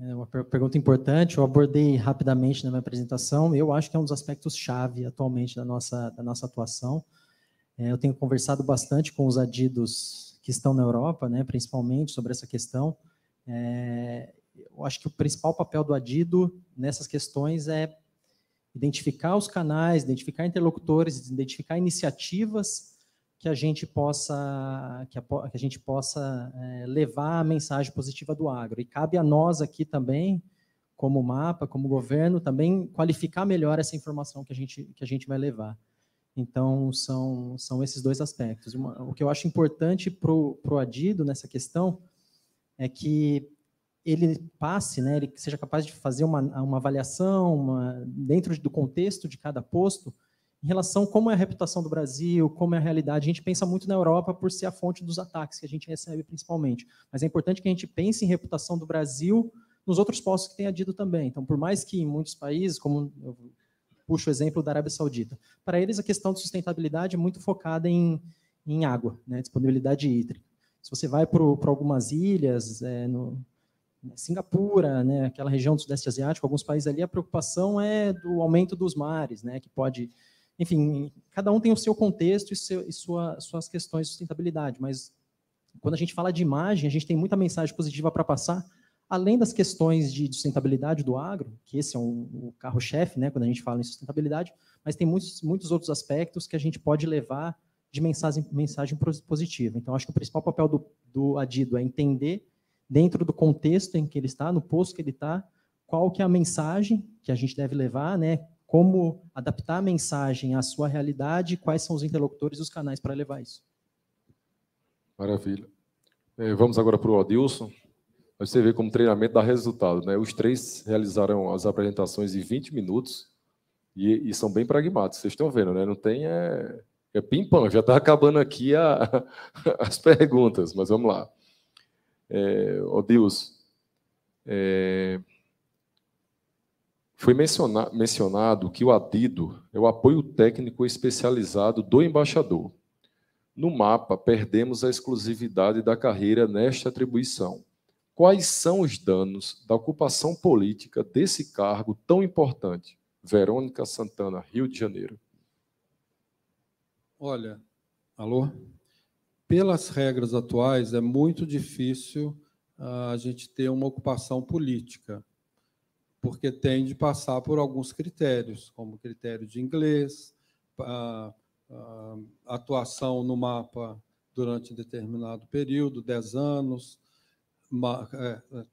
É uma pergunta importante, eu abordei rapidamente na minha apresentação. Eu acho que é um dos aspectos-chave atualmente da nossa atuação. Eu tenho conversado bastante com os adidos que estão na Europa, né, principalmente sobre essa questão. Eu acho que o principal papel do adido nessas questões é identificar os canais, identificar interlocutores, identificar iniciativas que a gente possa levar a mensagem positiva do agro. E cabe a nós aqui também, como MAPA, como governo, também qualificar melhor essa informação que a gente vai levar. Então, são esses dois aspectos. O que eu acho importante para o adido nessa questão é que ele passe, né, ele seja capaz de fazer uma avaliação dentro do contexto de cada posto, em relação a como é a reputação do Brasil, como é a realidade. A gente pensa muito na Europa por ser a fonte dos ataques que a gente recebe principalmente. Mas é importante que a gente pense em reputação do Brasil nos outros postos que tem adido também. Então, por mais que em muitos países, como eu puxo o exemplo da Arábia Saudita, para eles a questão de sustentabilidade é muito focada em água, né, disponibilidade hídrica. Se você vai para algumas ilhas, Singapura, né, aquela região do Sudeste Asiático, alguns países ali, a preocupação é do aumento dos mares, né, que pode... Enfim, cada um tem o seu contexto e suas questões de sustentabilidade, mas quando a gente fala de imagem, a gente tem muita mensagem positiva para passar, além das questões de sustentabilidade do agro, que esse é o carro-chefe, né, quando a gente fala em sustentabilidade, mas tem muitos outros aspectos que a gente pode levar de mensagem positiva. Então, acho que o principal papel do adido é entender, dentro do contexto em que ele está, no posto que ele está, qual que é a mensagem que a gente deve levar, né? Como adaptar a mensagem à sua realidade, quais são os interlocutores e os canais para levar isso. Maravilha. Vamos agora para o Adilson. Você vê como treinamento dá resultado, né? Os três realizaram as apresentações em 20 minutos e são bem pragmáticos, vocês estão vendo, né? Não tem... pim-pam, já está acabando aqui as perguntas, mas vamos lá. Adilson, foi mencionado que o adido é o apoio técnico especializado do embaixador. No mapa, perdemos a exclusividade da carreira nesta atribuição. Quais são os danos da ocupação política desse cargo tão importante? Verônica Santana, Rio de Janeiro. Olha, alô? Pelas regras atuais, é muito difícil a gente ter uma ocupação política, porque tem de passar por alguns critérios, como critério de inglês, atuação no mapa durante determinado período, 10 anos,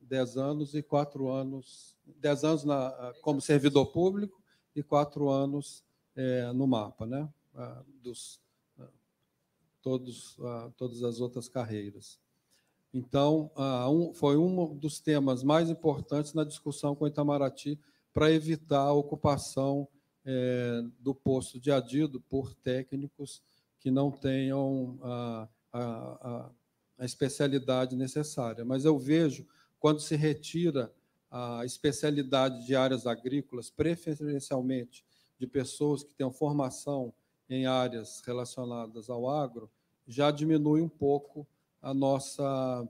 10 anos e 4 anos, 10 anos como servidor público e 4 anos no mapa, né? Todas as outras carreiras. Então, foi um dos temas mais importantes na discussão com o Itamaraty para evitar a ocupação do posto de adido por técnicos que não tenham a especialidade necessária. Mas eu vejo, quando se retira a especialidade de áreas agrícolas, preferencialmente de pessoas que tenham formação em áreas relacionadas ao agro, já diminui um pouco a nossa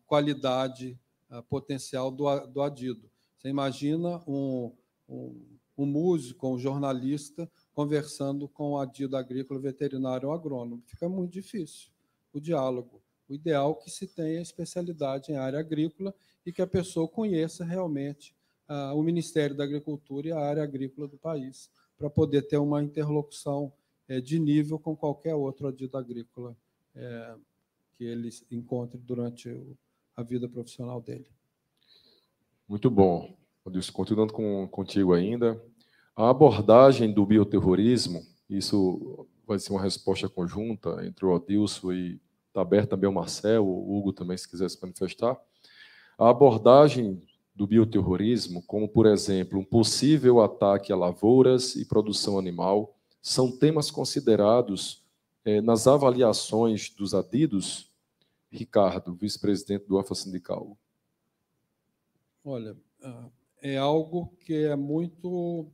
qualidade potencial do adido. Você imagina um músico, um jornalista, conversando com o adido agrícola, veterinário ou agrônomo. Fica muito difícil o diálogo. O ideal é que se tenha especialidade em área agrícola e que a pessoa conheça realmente o Ministério da Agricultura e a área agrícola do país, para poder ter uma interlocução de nível com qualquer outro adido agrícola que ele encontre durante a vida profissional dele. Muito bom. Adilson, continuando contigo ainda, a abordagem do bioterrorismo, isso vai ser uma resposta conjunta entre o Adilson e está aberto também o Marcel, o Hugo também, se quiser se manifestar. A abordagem do bioterrorismo, como, por exemplo, um possível ataque a lavouras e produção animal, são temas considerados nas avaliações dos adidos? Ricardo, vice-presidente do AFA Sindical. Olha, é algo que é muito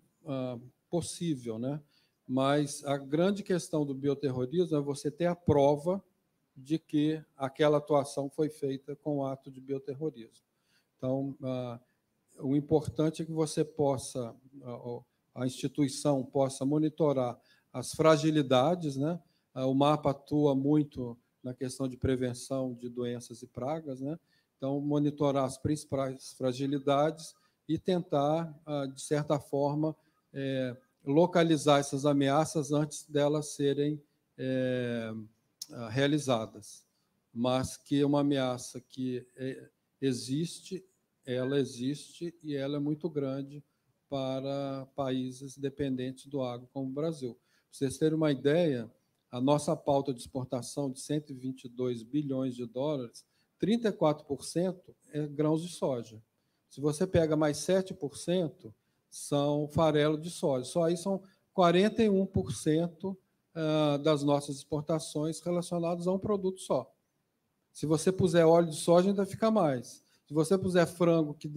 possível, né? Mas a grande questão do bioterrorismo é você ter a prova de que aquela atuação foi feita com ato de bioterrorismo. Então, o importante é que você possa, a instituição possa monitorar as fragilidades, né? O mapa atua muito na questão de prevenção de doenças e pragas, né? Então, monitorar as principais fragilidades e tentar, de certa forma, localizar essas ameaças antes delas serem realizadas. Mas que é uma ameaça que existe e ela é muito grande para países dependentes do agro, como o Brasil. Para vocês terem uma ideia, a nossa pauta de exportação de 122 bilhões de dólares, 34% é grãos de soja. Se você pega mais 7%, são farelo de soja. Só aí são 41% das nossas exportações relacionadas a um produto só. Se você puser óleo de soja, ainda fica mais. Se você puser frango, que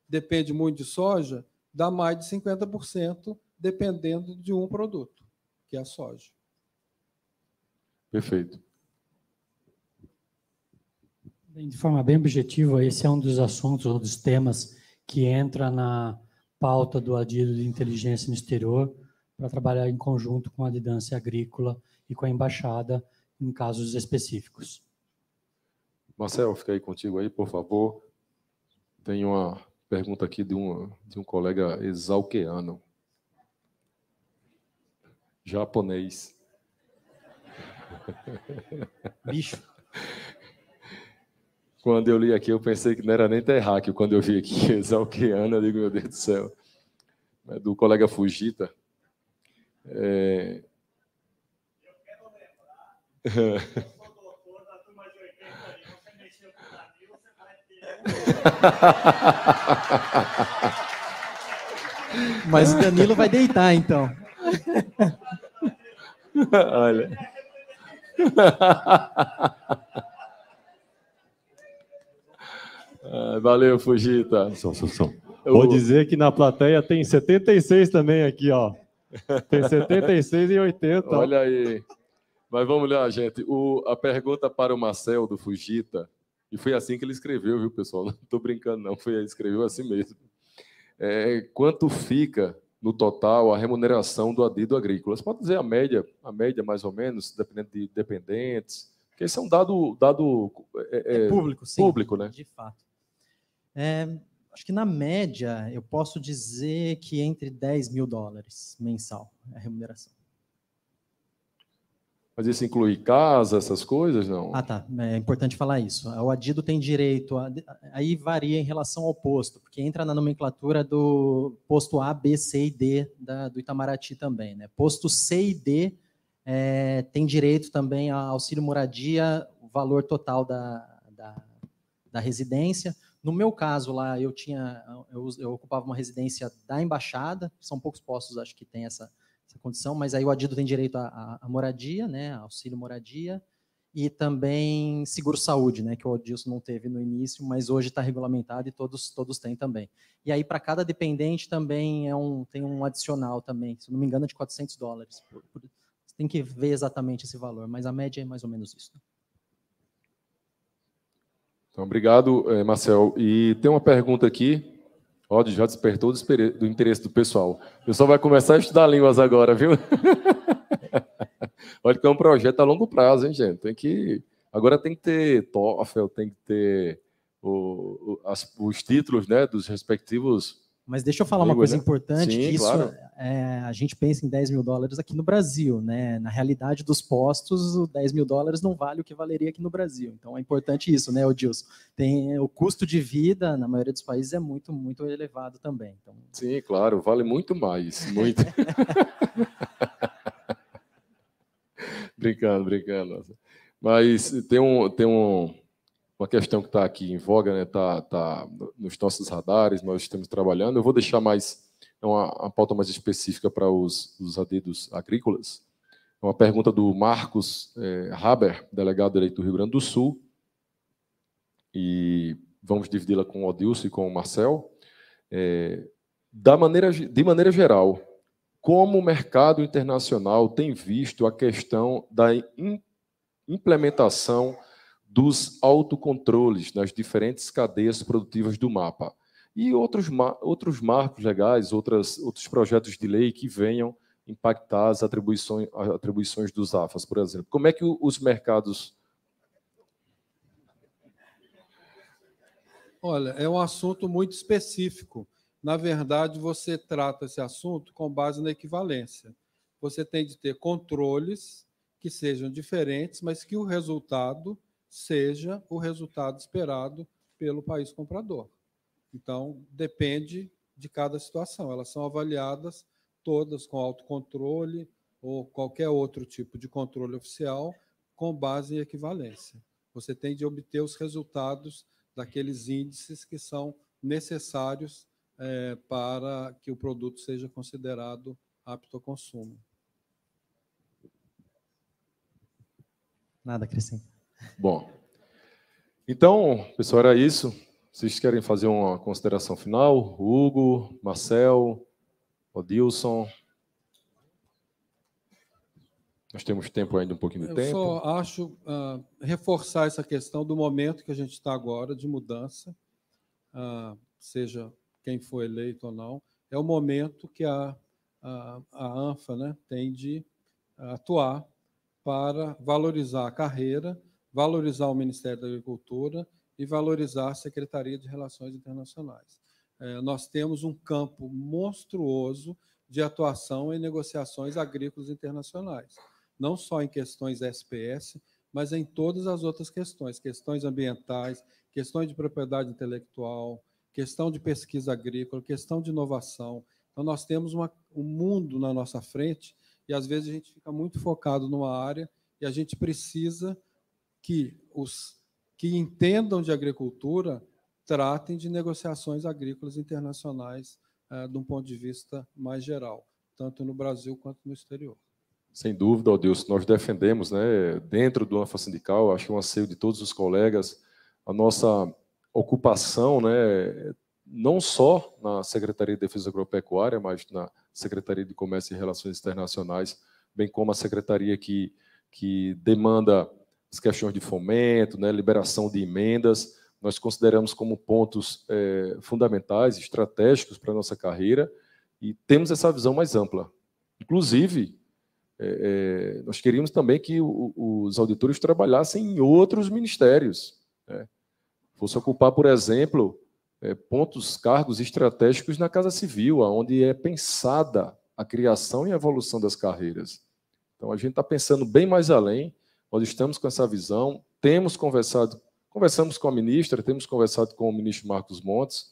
depende muito de soja, dá mais de 50%, dependendo de um produto, que é a soja. Perfeito. De forma bem objetiva, esse é um dos assuntos ou dos temas que entra na pauta do Adido de Inteligência no Exterior para trabalhar em conjunto com a Adidância Agrícola e com a Embaixada em casos específicos. Marcel, fica aí contigo aí, por favor. Tem uma pergunta aqui de um colega exalqueano. Japonês. Bicho. Quando eu li aqui, eu pensei que não era nem terráqueo. Quando eu vi aqui exalqueano, eu digo, meu Deus do céu. É do colega Fujita. Mas o Danilo vai deitar, então. Olha. Valeu, Fujita. Vou dizer que na plateia tem 76 também aqui, ó. Tem 76 e 80. Olha aí. Mas vamos lá, gente. A pergunta para o Marcel, do Fujita, e foi assim que ele escreveu, viu, pessoal? Não estou brincando, não. Ele escreveu assim mesmo. Quanto fica, no total, a remuneração do adido agrícola? Você pode dizer a média mais ou menos, dependendo de dependentes, porque esse é um dado público, sim. Público, né? De fato. Acho que, na média, eu posso dizer que entre $10 mil mensal a remuneração. Mas isso inclui casa, essas coisas, não? Ah, tá. É importante falar isso. O adido tem direito, aí varia em relação ao posto, porque entra na nomenclatura do posto A, B, C e D do Itamaraty também, né? Posto C e D tem direito também a auxílio moradia, o valor total da residência. No meu caso lá, eu ocupava uma residência da embaixada, são poucos postos, acho que tem essa condição, mas aí o adido tem direito a moradia, né, auxílio moradia, e também seguro-saúde, né, que o Odilson não teve no início, mas hoje está regulamentado e todos têm também. E aí, para cada dependente, também tem um adicional também, se não me engano, é de $400. Você tem que ver exatamente esse valor, mas a média é mais ou menos isso. Então, obrigado, Marcel. E tem uma pergunta aqui. Já despertou do interesse do pessoal. O pessoal vai começar a estudar línguas agora, viu? Olha que é um projeto a longo prazo, hein, gente? Agora tem que ter TOEFL, tem que ter os títulos, né, dos respectivos. Mas deixa eu falar uma coisa importante, Sim, que isso, claro. A gente pensa em $10 mil aqui no Brasil, né? Na realidade dos postos, o $10 mil não vale o que valeria aqui no Brasil. Então é importante isso, né, Odilson? O custo de vida, na maioria dos países, é muito, muito elevado também. Então... Sim, claro, vale muito mais. Muito. Brincando. Mas tem uma questão que está aqui em voga, né? Tá nos nossos radares, nós estamos trabalhando. Eu vou deixar uma pauta mais específica para os adidos agrícolas. É uma pergunta do Marcos Haber, delegado eleito do Rio Grande do Sul, e vamos dividi-la com o Odilson e com o Marcel. De maneira geral, como o mercado internacional tem visto a questão da implementação dos autocontroles nas diferentes cadeias produtivas do MAPA e outros marcos legais, outros projetos de lei que venham impactar as atribuições dos AFAs, por exemplo. Como é que os mercados... Olha, é um assunto muito específico. Na verdade, você trata esse assunto com base na equivalência. Você tem de ter controles que sejam diferentes, mas que o resultado seja o resultado esperado pelo país comprador. Então, depende de cada situação. Elas são avaliadas todas com autocontrole ou qualquer outro tipo de controle oficial com base em equivalência. Você tem de obter os resultados daqueles índices que são necessários para que o produto seja considerado apto ao consumo. Nada a acrescentar. Bom, então, pessoal, era isso. Vocês querem fazer uma consideração final? Hugo, Marcel, Odilson? Nós temos tempo ainda, um pouquinho de tempo. Eu só acho reforçar essa questão do momento que a gente está agora, de mudança, seja quem for eleito ou não, é o momento que a ANFA, né, tem de atuar para valorizar a carreira, valorizar o Ministério da Agricultura e valorizar a Secretaria de Relações Internacionais. Nós temos um campo monstruoso de atuação em negociações agrícolas internacionais, não só em questões SPS, mas em todas as outras questões, questões ambientais, questões de propriedade intelectual, questão de pesquisa agrícola, questão de inovação. Então, nós temos um mundo na nossa frente e, às vezes, a gente fica muito focado numa área e a gente precisa que os que entendam de agricultura tratem de negociações agrícolas internacionais de um ponto de vista mais geral, tanto no Brasil quanto no exterior. Sem dúvida, Odilson, nós defendemos, né, dentro do ANFA Sindical, acho que é um anseio de todos os colegas, a nossa ocupação, né, não só na Secretaria de Defesa Agropecuária, mas na Secretaria de Comércio e Relações Internacionais, bem como a secretaria que demanda as questões de fomento, né, liberação de emendas, nós consideramos como pontos fundamentais, estratégicos para a nossa carreira, e temos essa visão mais ampla. Inclusive, nós queríamos também que os auditores trabalhassem em outros ministérios, né? Fosse ocupar, por exemplo, cargos estratégicos na Casa Civil, onde é pensada a criação e a evolução das carreiras. Então, a gente está pensando bem mais além, nós estamos com essa visão, conversamos com a ministra, temos conversado com o ministro Marcos Montes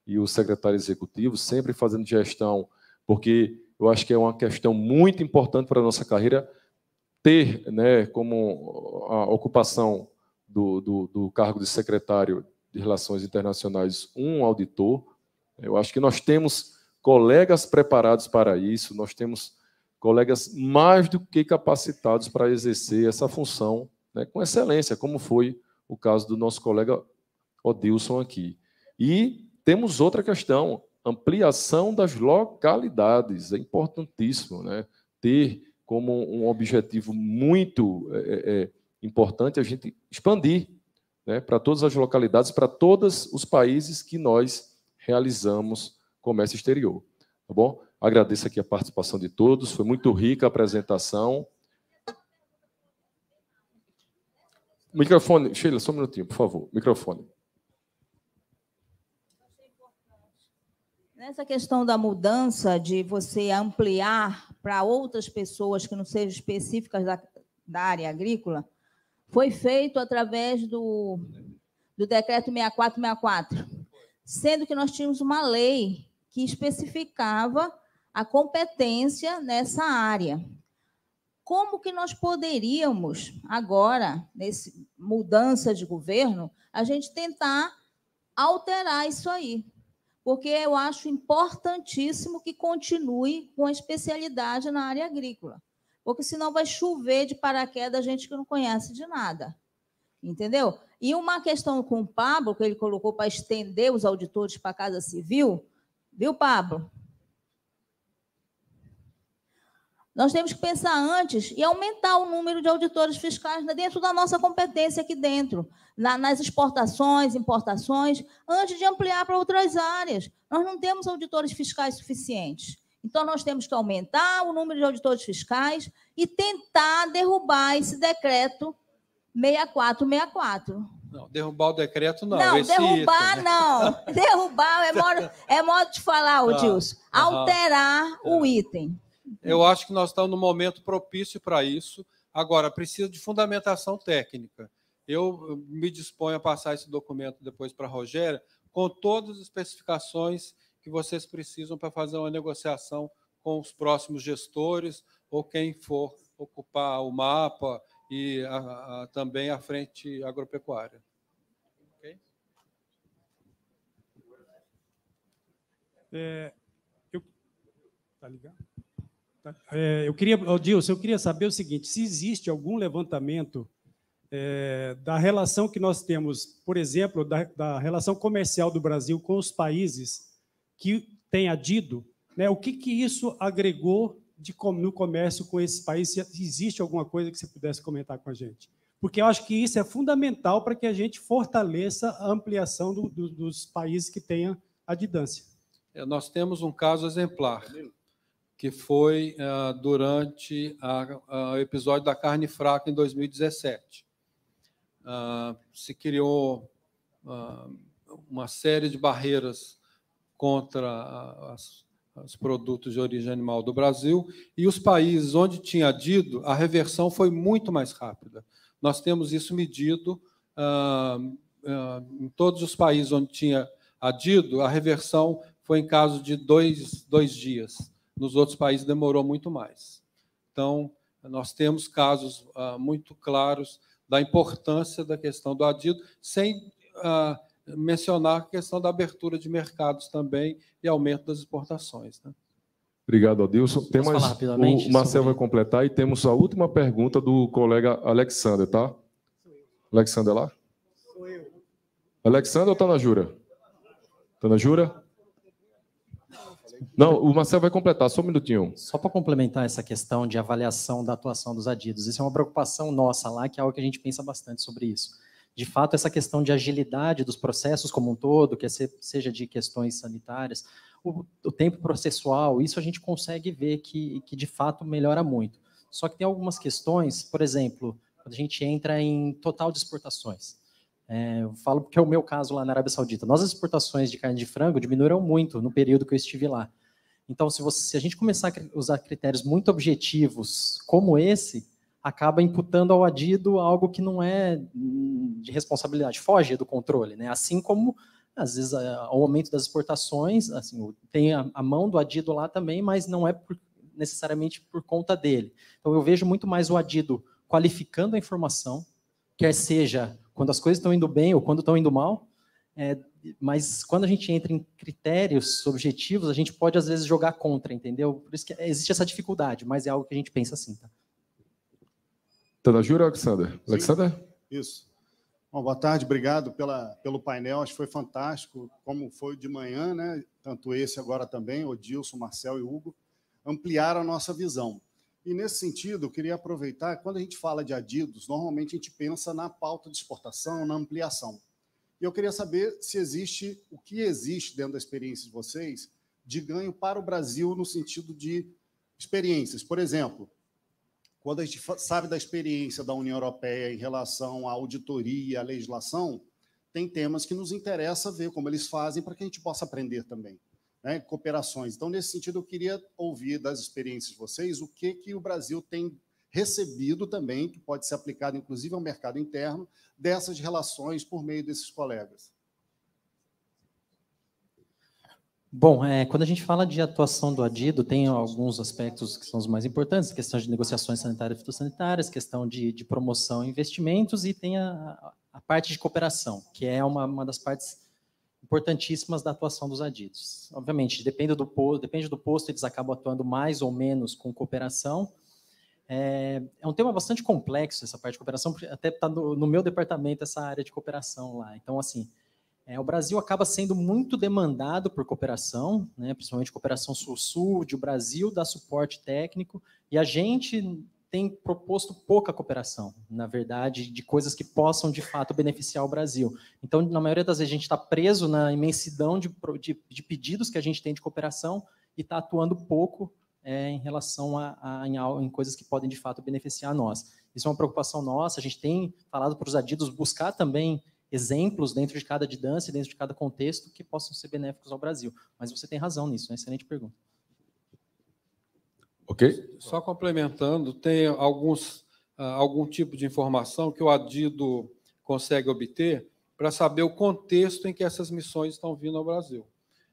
e o secretário executivo, sempre fazendo gestão, porque eu acho que é uma questão muito importante para a nossa carreira ter, né, como a ocupação do cargo de secretário de Relações Internacionais um auditor. Eu acho que nós temos colegas preparados para isso, nós temos colegas mais do que capacitados para exercer essa função, né, com excelência, como foi o caso do nosso colega Odilson aqui. E temos outra questão, ampliação das localidades, é importantíssimo, né? Ter como um objetivo muito importante a gente expandir, né, para todas as localidades, para todos os países que nós realizamos comércio exterior. Tá bom? Agradeço aqui a participação de todos, foi muito rica a apresentação. Microfone, Sheila, só um minutinho, por favor. Microfone. Nessa questão da mudança, de você ampliar para outras pessoas que não sejam específicas da área agrícola, foi feito através do decreto 6464, sendo que nós tínhamos uma lei que especificava a competência nessa área. Como que nós poderíamos, agora, nessa mudança de governo, a gente tentar alterar isso aí? Porque eu acho importantíssimo que continue com a especialidade na área agrícola, porque senão vai chover de paraquedas gente que não conhece de nada, entendeu? E uma questão com o Pablo, que ele colocou para estender os auditores para a Casa Civil, viu, Pablo? Nós temos que pensar antes e aumentar o número de auditores fiscais dentro da nossa competência aqui dentro, nas exportações, importações, antes de ampliar para outras áreas. Nós não temos auditores fiscais suficientes. Então, nós temos que aumentar o número de auditores fiscais e tentar derrubar esse decreto 6464. Não, derrubar o decreto, não. Não, esse derrubar, item, né? não. Derrubar é modo de falar, Odilson. Alterar o item. Eu acho que nós estamos num momento propício para isso. Agora, precisa de fundamentação técnica. Eu me disponho a passar esse documento depois para a Rogéria, com todas as especificações que vocês precisam para fazer uma negociação com os próximos gestores ou quem for ocupar o mapa e também a frente agropecuária. Okay? Tá ligado? Dilson, eu queria saber o seguinte, se existe algum levantamento da relação que nós temos, por exemplo, da relação comercial do Brasil com os países que têm adido, né? O que isso agregou no comércio com esses países? Se existe alguma coisa que você pudesse comentar com a gente? Porque eu acho que isso é fundamental para que a gente fortaleça a ampliação dos países que tenham adidância. Nós temos um caso exemplar, que foi durante o episódio da carne fraca em 2017. Se criou uma série de barreiras contra os produtos de origem animal do Brasil, e os países onde tinha adido, a reversão foi muito mais rápida. Nós temos isso medido em todos os países onde tinha adido, a reversão foi em caso de dois dias. Nos outros países demorou muito mais. Então, nós temos casos muito claros da importância da questão do adido, sem mencionar a questão da abertura de mercados também e aumento das exportações, né? Obrigado, Adilson. Tem mais, o Marcel vai completar e temos a última pergunta do colega Alexander, tá? Alexander lá? Sou eu. Alexander ou está na Jura? Está na Jura? Não, o Marcel vai completar, só um minutinho. Só para complementar essa questão de avaliação da atuação dos adidos, isso é uma preocupação nossa lá, que é algo que a gente pensa bastante sobre isso. De fato, essa questão de agilidade dos processos como um todo, que seja de questões sanitárias, o tempo processual, isso a gente consegue ver que de fato melhora muito. Só que tem algumas questões, por exemplo, quando a gente entra em total de exportações. Eu falo porque é o meu caso lá na Arábia Saudita. Nossas exportações de carne de frango diminuíram muito no período que eu estive lá. Então, se a gente começar a usar critérios muito objetivos como esse, acaba imputando ao adido algo que não é de responsabilidade, foge do controle, né? Assim como, às vezes, o aumento das exportações, assim, tem a mão do adido lá também, mas não é necessariamente por conta dele. Então, eu vejo muito mais o adido qualificando a informação, quer seja quando as coisas estão indo bem ou quando estão indo mal, mas quando a gente entra em critérios objetivos, a gente pode, às vezes, jogar contra, entendeu? Por isso que existe essa dificuldade, mas é algo que a gente pensa assim, tá? Está na Jura, Alexander? Sim. Alexander? Isso. Bom, boa tarde, obrigado pelo painel, acho que foi fantástico, como foi de manhã, né? Tanto esse agora também, o Dilson, Marcel e Hugo, ampliaram a nossa visão. E, nesse sentido, eu queria aproveitar, quando a gente fala de adidos, normalmente a gente pensa na pauta de exportação, na ampliação. E eu queria saber se existe, o que existe dentro da experiência de vocês, de ganho para o Brasil no sentido de experiências. Por exemplo, quando a gente sabe da experiência da União Europeia em relação à auditoria, à legislação, tem temas que nos interessa ver como eles fazem para que a gente possa aprender também, né? Cooperações. Então, nesse sentido, eu queria ouvir das experiências de vocês o que o Brasil tem recebido também, que pode ser aplicado, inclusive, ao mercado interno, dessas relações por meio desses colegas. Bom, quando a gente fala de atuação do adido, tem alguns aspectos que são os mais importantes, questão de negociações sanitárias e fitossanitárias, questão de promoção e investimentos, e tem a parte de cooperação, que é uma das partes importantíssimas da atuação dos adidos. Obviamente, depende do posto, eles acabam atuando mais ou menos com cooperação. É um tema bastante complexo, essa parte de cooperação, porque até está no meu departamento essa área de cooperação lá. Então, assim, o Brasil acaba sendo muito demandado por cooperação, né, principalmente cooperação sul-sul, o Brasil dá suporte técnico, e a gente tem proposto pouca cooperação, na verdade, de coisas que possam, de fato, beneficiar o Brasil. Então, na maioria das vezes, a gente está preso na imensidão de pedidos que a gente tem de cooperação e está atuando pouco em relação em coisas que podem, de fato, beneficiar a nós. Isso é uma preocupação nossa, a gente tem falado para os adidos buscar também exemplos dentro de cada adidância, dentro de cada contexto, que possam ser benéficos ao Brasil. Mas você tem razão nisso, é uma excelente pergunta. Ok. Só complementando, tem algum tipo de informação que o adido consegue obter para saber o contexto em que essas missões estão vindo ao Brasil.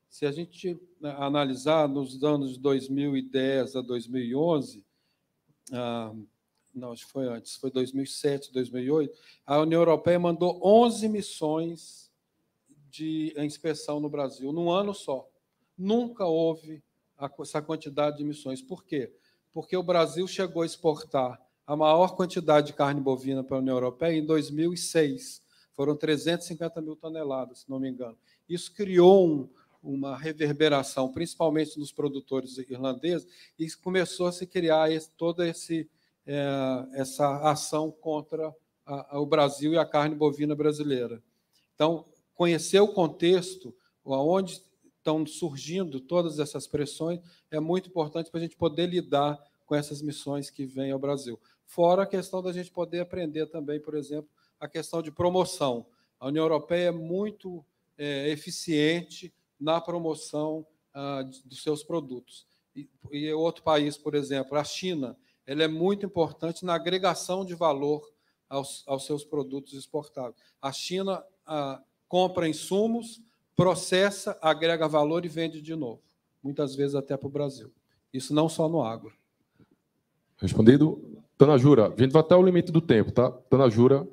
Se a gente analisar nos anos de 2010 a 2011, não, acho que foi antes, foi 2007, 2008, a União Europeia mandou 11 missões de inspeção no Brasil, num ano só. Nunca houve essa quantidade de missões. Por quê? porque o Brasil chegou a exportar a maior quantidade de carne bovina para a União Europeia em 2006. Foram 350 mil toneladas, se não me engano. Isso criou uma reverberação, principalmente nos produtores irlandeses, e começou a se criar toda essa ação contra o Brasil e a carne bovina brasileira. Então, conhecer o contexto, onde estão surgindo todas essas pressões, é muito importante para a gente poder lidar com essas missões que vêm ao Brasil. Fora a questão da gente poder aprender também, por exemplo, a questão de promoção. A União Europeia é muito eficiente na promoção dos seus produtos. E outro país, por exemplo, a China, ela é muito importante na agregação de valor aos seus produtos exportados. A China compra insumos, processa, agrega valor e vende de novo, muitas vezes até para o Brasil. Isso não só no agro. Respondido. Tanajura, a gente vai até o limite do tempo, tá? Tanajura.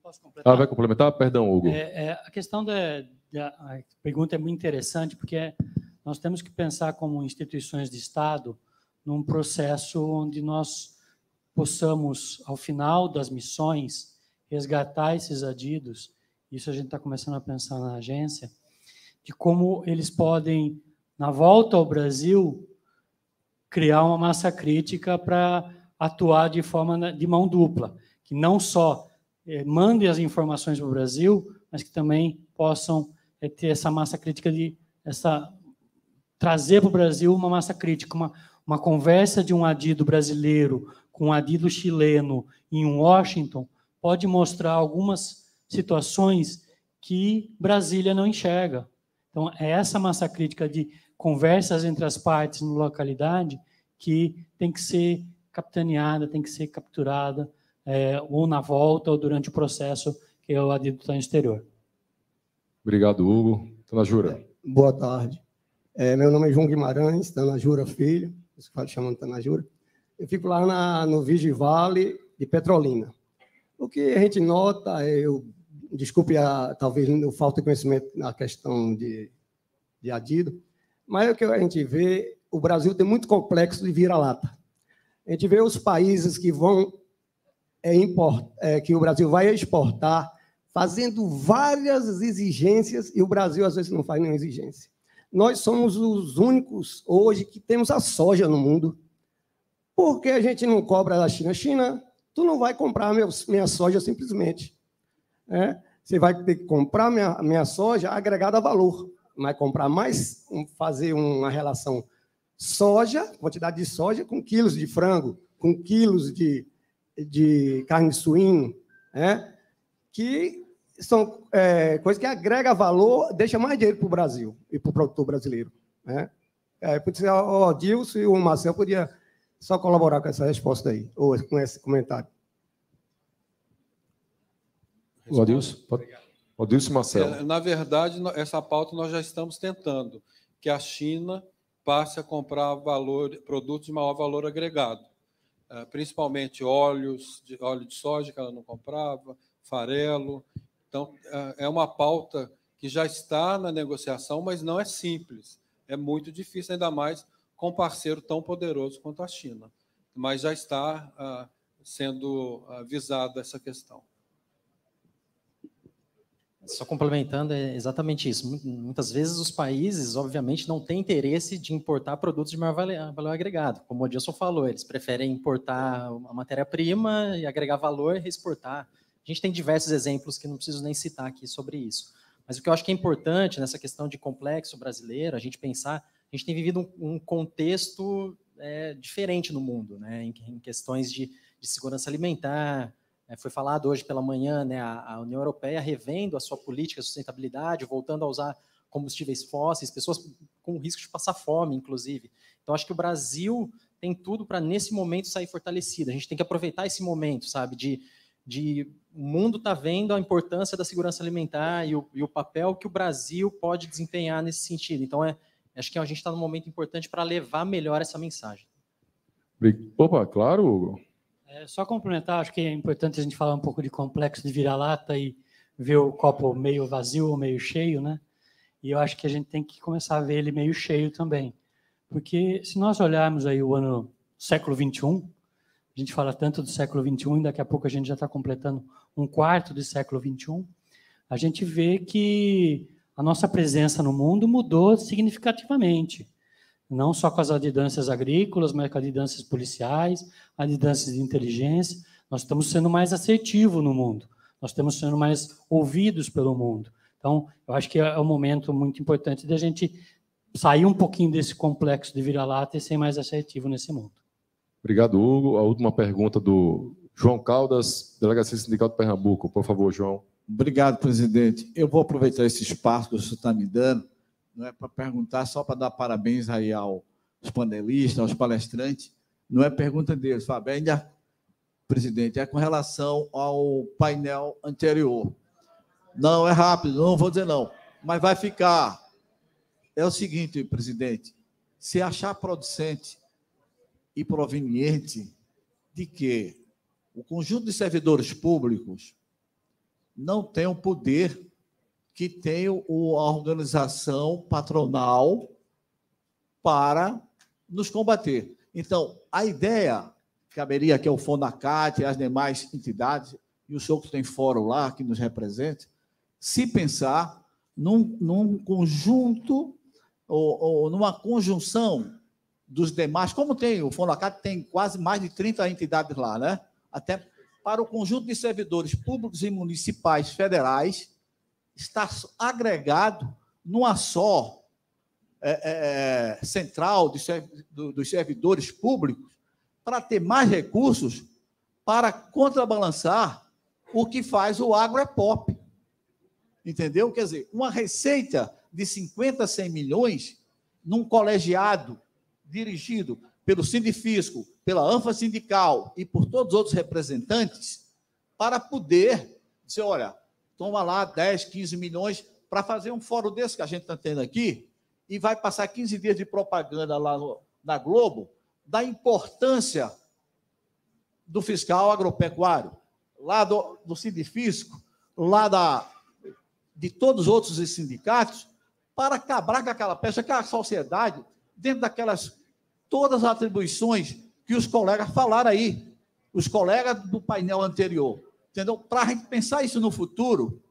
Posso completar? Vai complementar? Perdão, Hugo. A questão a pergunta é muito interessante, porque nós temos que pensar como instituições de Estado num processo onde nós possamos, ao final das missões, resgatar esses adidos. Isso a gente está começando a pensar na agência, de como eles podem, na volta ao Brasil, criar uma massa crítica para atuar de forma de mão dupla, que não só mandem as informações para o Brasil, mas que também possam ter essa massa crítica trazer para o Brasil uma massa crítica, uma conversa de um adido brasileiro com um adido chileno em Washington pode mostrar algumas situações que Brasília não enxerga. Então, é essa massa crítica de conversas entre as partes na localidade que tem que ser capitaneada, tem que ser capturada, ou na volta ou durante o processo que o adido está no exterior. Obrigado, Hugo. Tanajura. Boa tarde. Meu nome é João Guimarães, Tanajura Filho, chamando Tanajura. Eu fico lá no Vigivale de Petrolina. O que a gente nota, desculpe talvez falta de conhecimento na questão de adido, mas o que a gente vê, o Brasil tem muito complexo de vira-lata. A gente vê os países que vão que o Brasil vai exportar, fazendo várias exigências, e o Brasil, às vezes, não faz nenhuma exigência. Nós somos os únicos, hoje, que temos a soja no mundo. Por que a gente não cobra da China? China, tu não vai comprar minha soja simplesmente. Você vai ter que comprar minha soja agregada a valor. Vai comprar mais, fazer uma relação soja, quantidade de soja, com quilos de frango, com quilos de carne de suíno, que são coisas que agregam valor, deixa mais dinheiro para o Brasil e para o produtor brasileiro. Por isso, o Adilson e o Marcel podiam só colaborar com essa resposta aí, ou com esse comentário. O Adilson? Adilson e Marcel. Na verdade, essa pauta nós já estamos tentando, que a China passe a comprar produtos de maior valor agregado, principalmente óleo de soja, que ela não comprava, farelo. Então, é uma pauta que já está na negociação, mas não é simples. É muito difícil, ainda mais com um parceiro tão poderoso quanto a China. Mas já está sendo visada essa questão. Só complementando, é exatamente isso. Muitas vezes os países, obviamente, não têm interesse de importar produtos de maior valor agregado. Como o Adilson falou, eles preferem importar a matéria-prima e agregar valor e reexportar. A gente tem diversos exemplos que não preciso nem citar aqui sobre isso. Mas o que eu acho que é importante nessa questão de complexo brasileiro, a gente pensar, a gente tem vivido um contexto diferente no mundo, né? Em questões de segurança alimentar. Foi falado hoje pela manhã, né, a União Europeia revendo a sua política de sustentabilidade, voltando a usar combustíveis fósseis, pessoas com risco de passar fome, inclusive. Então, acho que o Brasil tem tudo para, nesse momento, sair fortalecido. A gente tem que aproveitar esse momento, sabe, o mundo está vendo a importância da segurança alimentar e o papel que o Brasil pode desempenhar nesse sentido. Então, acho que a gente está num momento importante para levar melhor essa mensagem. Opa, claro, Hugo. Só complementar, acho que é importante a gente falar um pouco de complexo de vira-lata e ver o copo meio vazio ou meio cheio, né? E eu acho que a gente tem que começar a ver ele meio cheio também. Porque se nós olharmos aí o ano século XXI. A gente fala tanto do século XXI, e daqui a pouco a gente já está completando um quarto do século XXI. A gente vê que a nossa presença no mundo mudou significativamente. Não só com as adidâncias agrícolas, mas com as adidâncias policiais, adidâncias de inteligência. Nós estamos sendo mais assertivos no mundo. Nós estamos sendo mais ouvidos pelo mundo. Então, eu acho que é um momento muito importante da gente sair um pouquinho desse complexo de vira-lata e ser mais assertivo nesse mundo. Obrigado, Hugo. A última pergunta do João Caldas, Delegacia Sindical de Pernambuco. Por favor, João. Obrigado, presidente. Eu vou aproveitar esse espaço que o senhor está me dando, não é para perguntar, só para dar parabéns aí aos panelistas, aos palestrantes. Não é pergunta deles, Fábio. Ainda, presidente, é com relação ao painel anterior. Não, é rápido, não vou dizer não, mas vai ficar. É o seguinte, presidente, se achar producente e proveniente de que o conjunto de servidores públicos não tem o poder que tem a organização patronal para nos combater. Então, a ideia caberia que é o FONACAT e as demais entidades, e o senhor que tem fórum lá, que nos represente, se pensar num conjunto ou numa conjunção dos demais, como tem, o FONACAT tem quase mais de 30 entidades lá, né? Até para o conjunto de servidores públicos e municipais federais, está agregado numa só central dos servidores públicos para ter mais recursos para contrabalançar o que faz o AgroEPOP. Entendeu? Quer dizer, uma receita de 50, 100 milhões num colegiado dirigido pelo Sindifisco, pela ANFA Sindical e por todos os outros representantes, para poder dizer, olha, toma lá 10, 15 milhões para fazer um fórum desse que a gente está tendo aqui e vai passar 15 dias de propaganda lá na Globo da importância do fiscal agropecuário, lá do Sindifisco, lá de todos os outros sindicatos, para acabar com aquela peça, que a sociedade, dentro daquelas todas as atribuições que os colegas falaram aí, os colegas do painel anterior, entendeu? Para a gente pensar isso no futuro,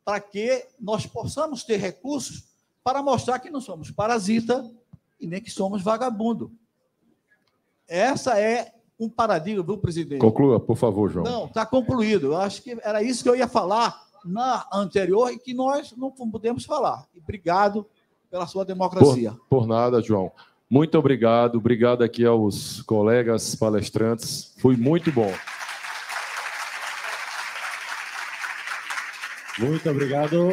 para que nós possamos ter recursos para mostrar que não somos parasita e nem que somos vagabundo. Essa é um paradigma, viu, presidente? Conclua, por favor, João. Não, está concluído. Eu acho que era isso que eu ia falar na anterior e que nós não podemos falar. E obrigado pela sua democracia. Por nada, João. Muito obrigado. Obrigado aqui aos colegas palestrantes. Foi muito bom. Muito obrigado.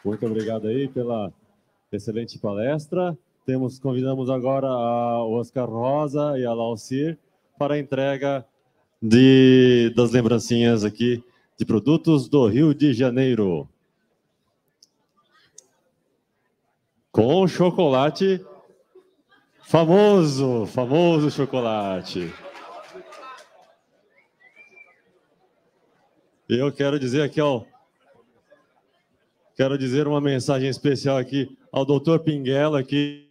Muito obrigado aí pela excelente palestra. Convidamos agora a Oscar Rosa e a Laucir para a entrega das lembrancinhas aqui de produtos do Rio de Janeiro. Com chocolate famoso chocolate. Eu quero dizer aqui, quero dizer uma mensagem especial aqui ao Dr. Pinguela aqui.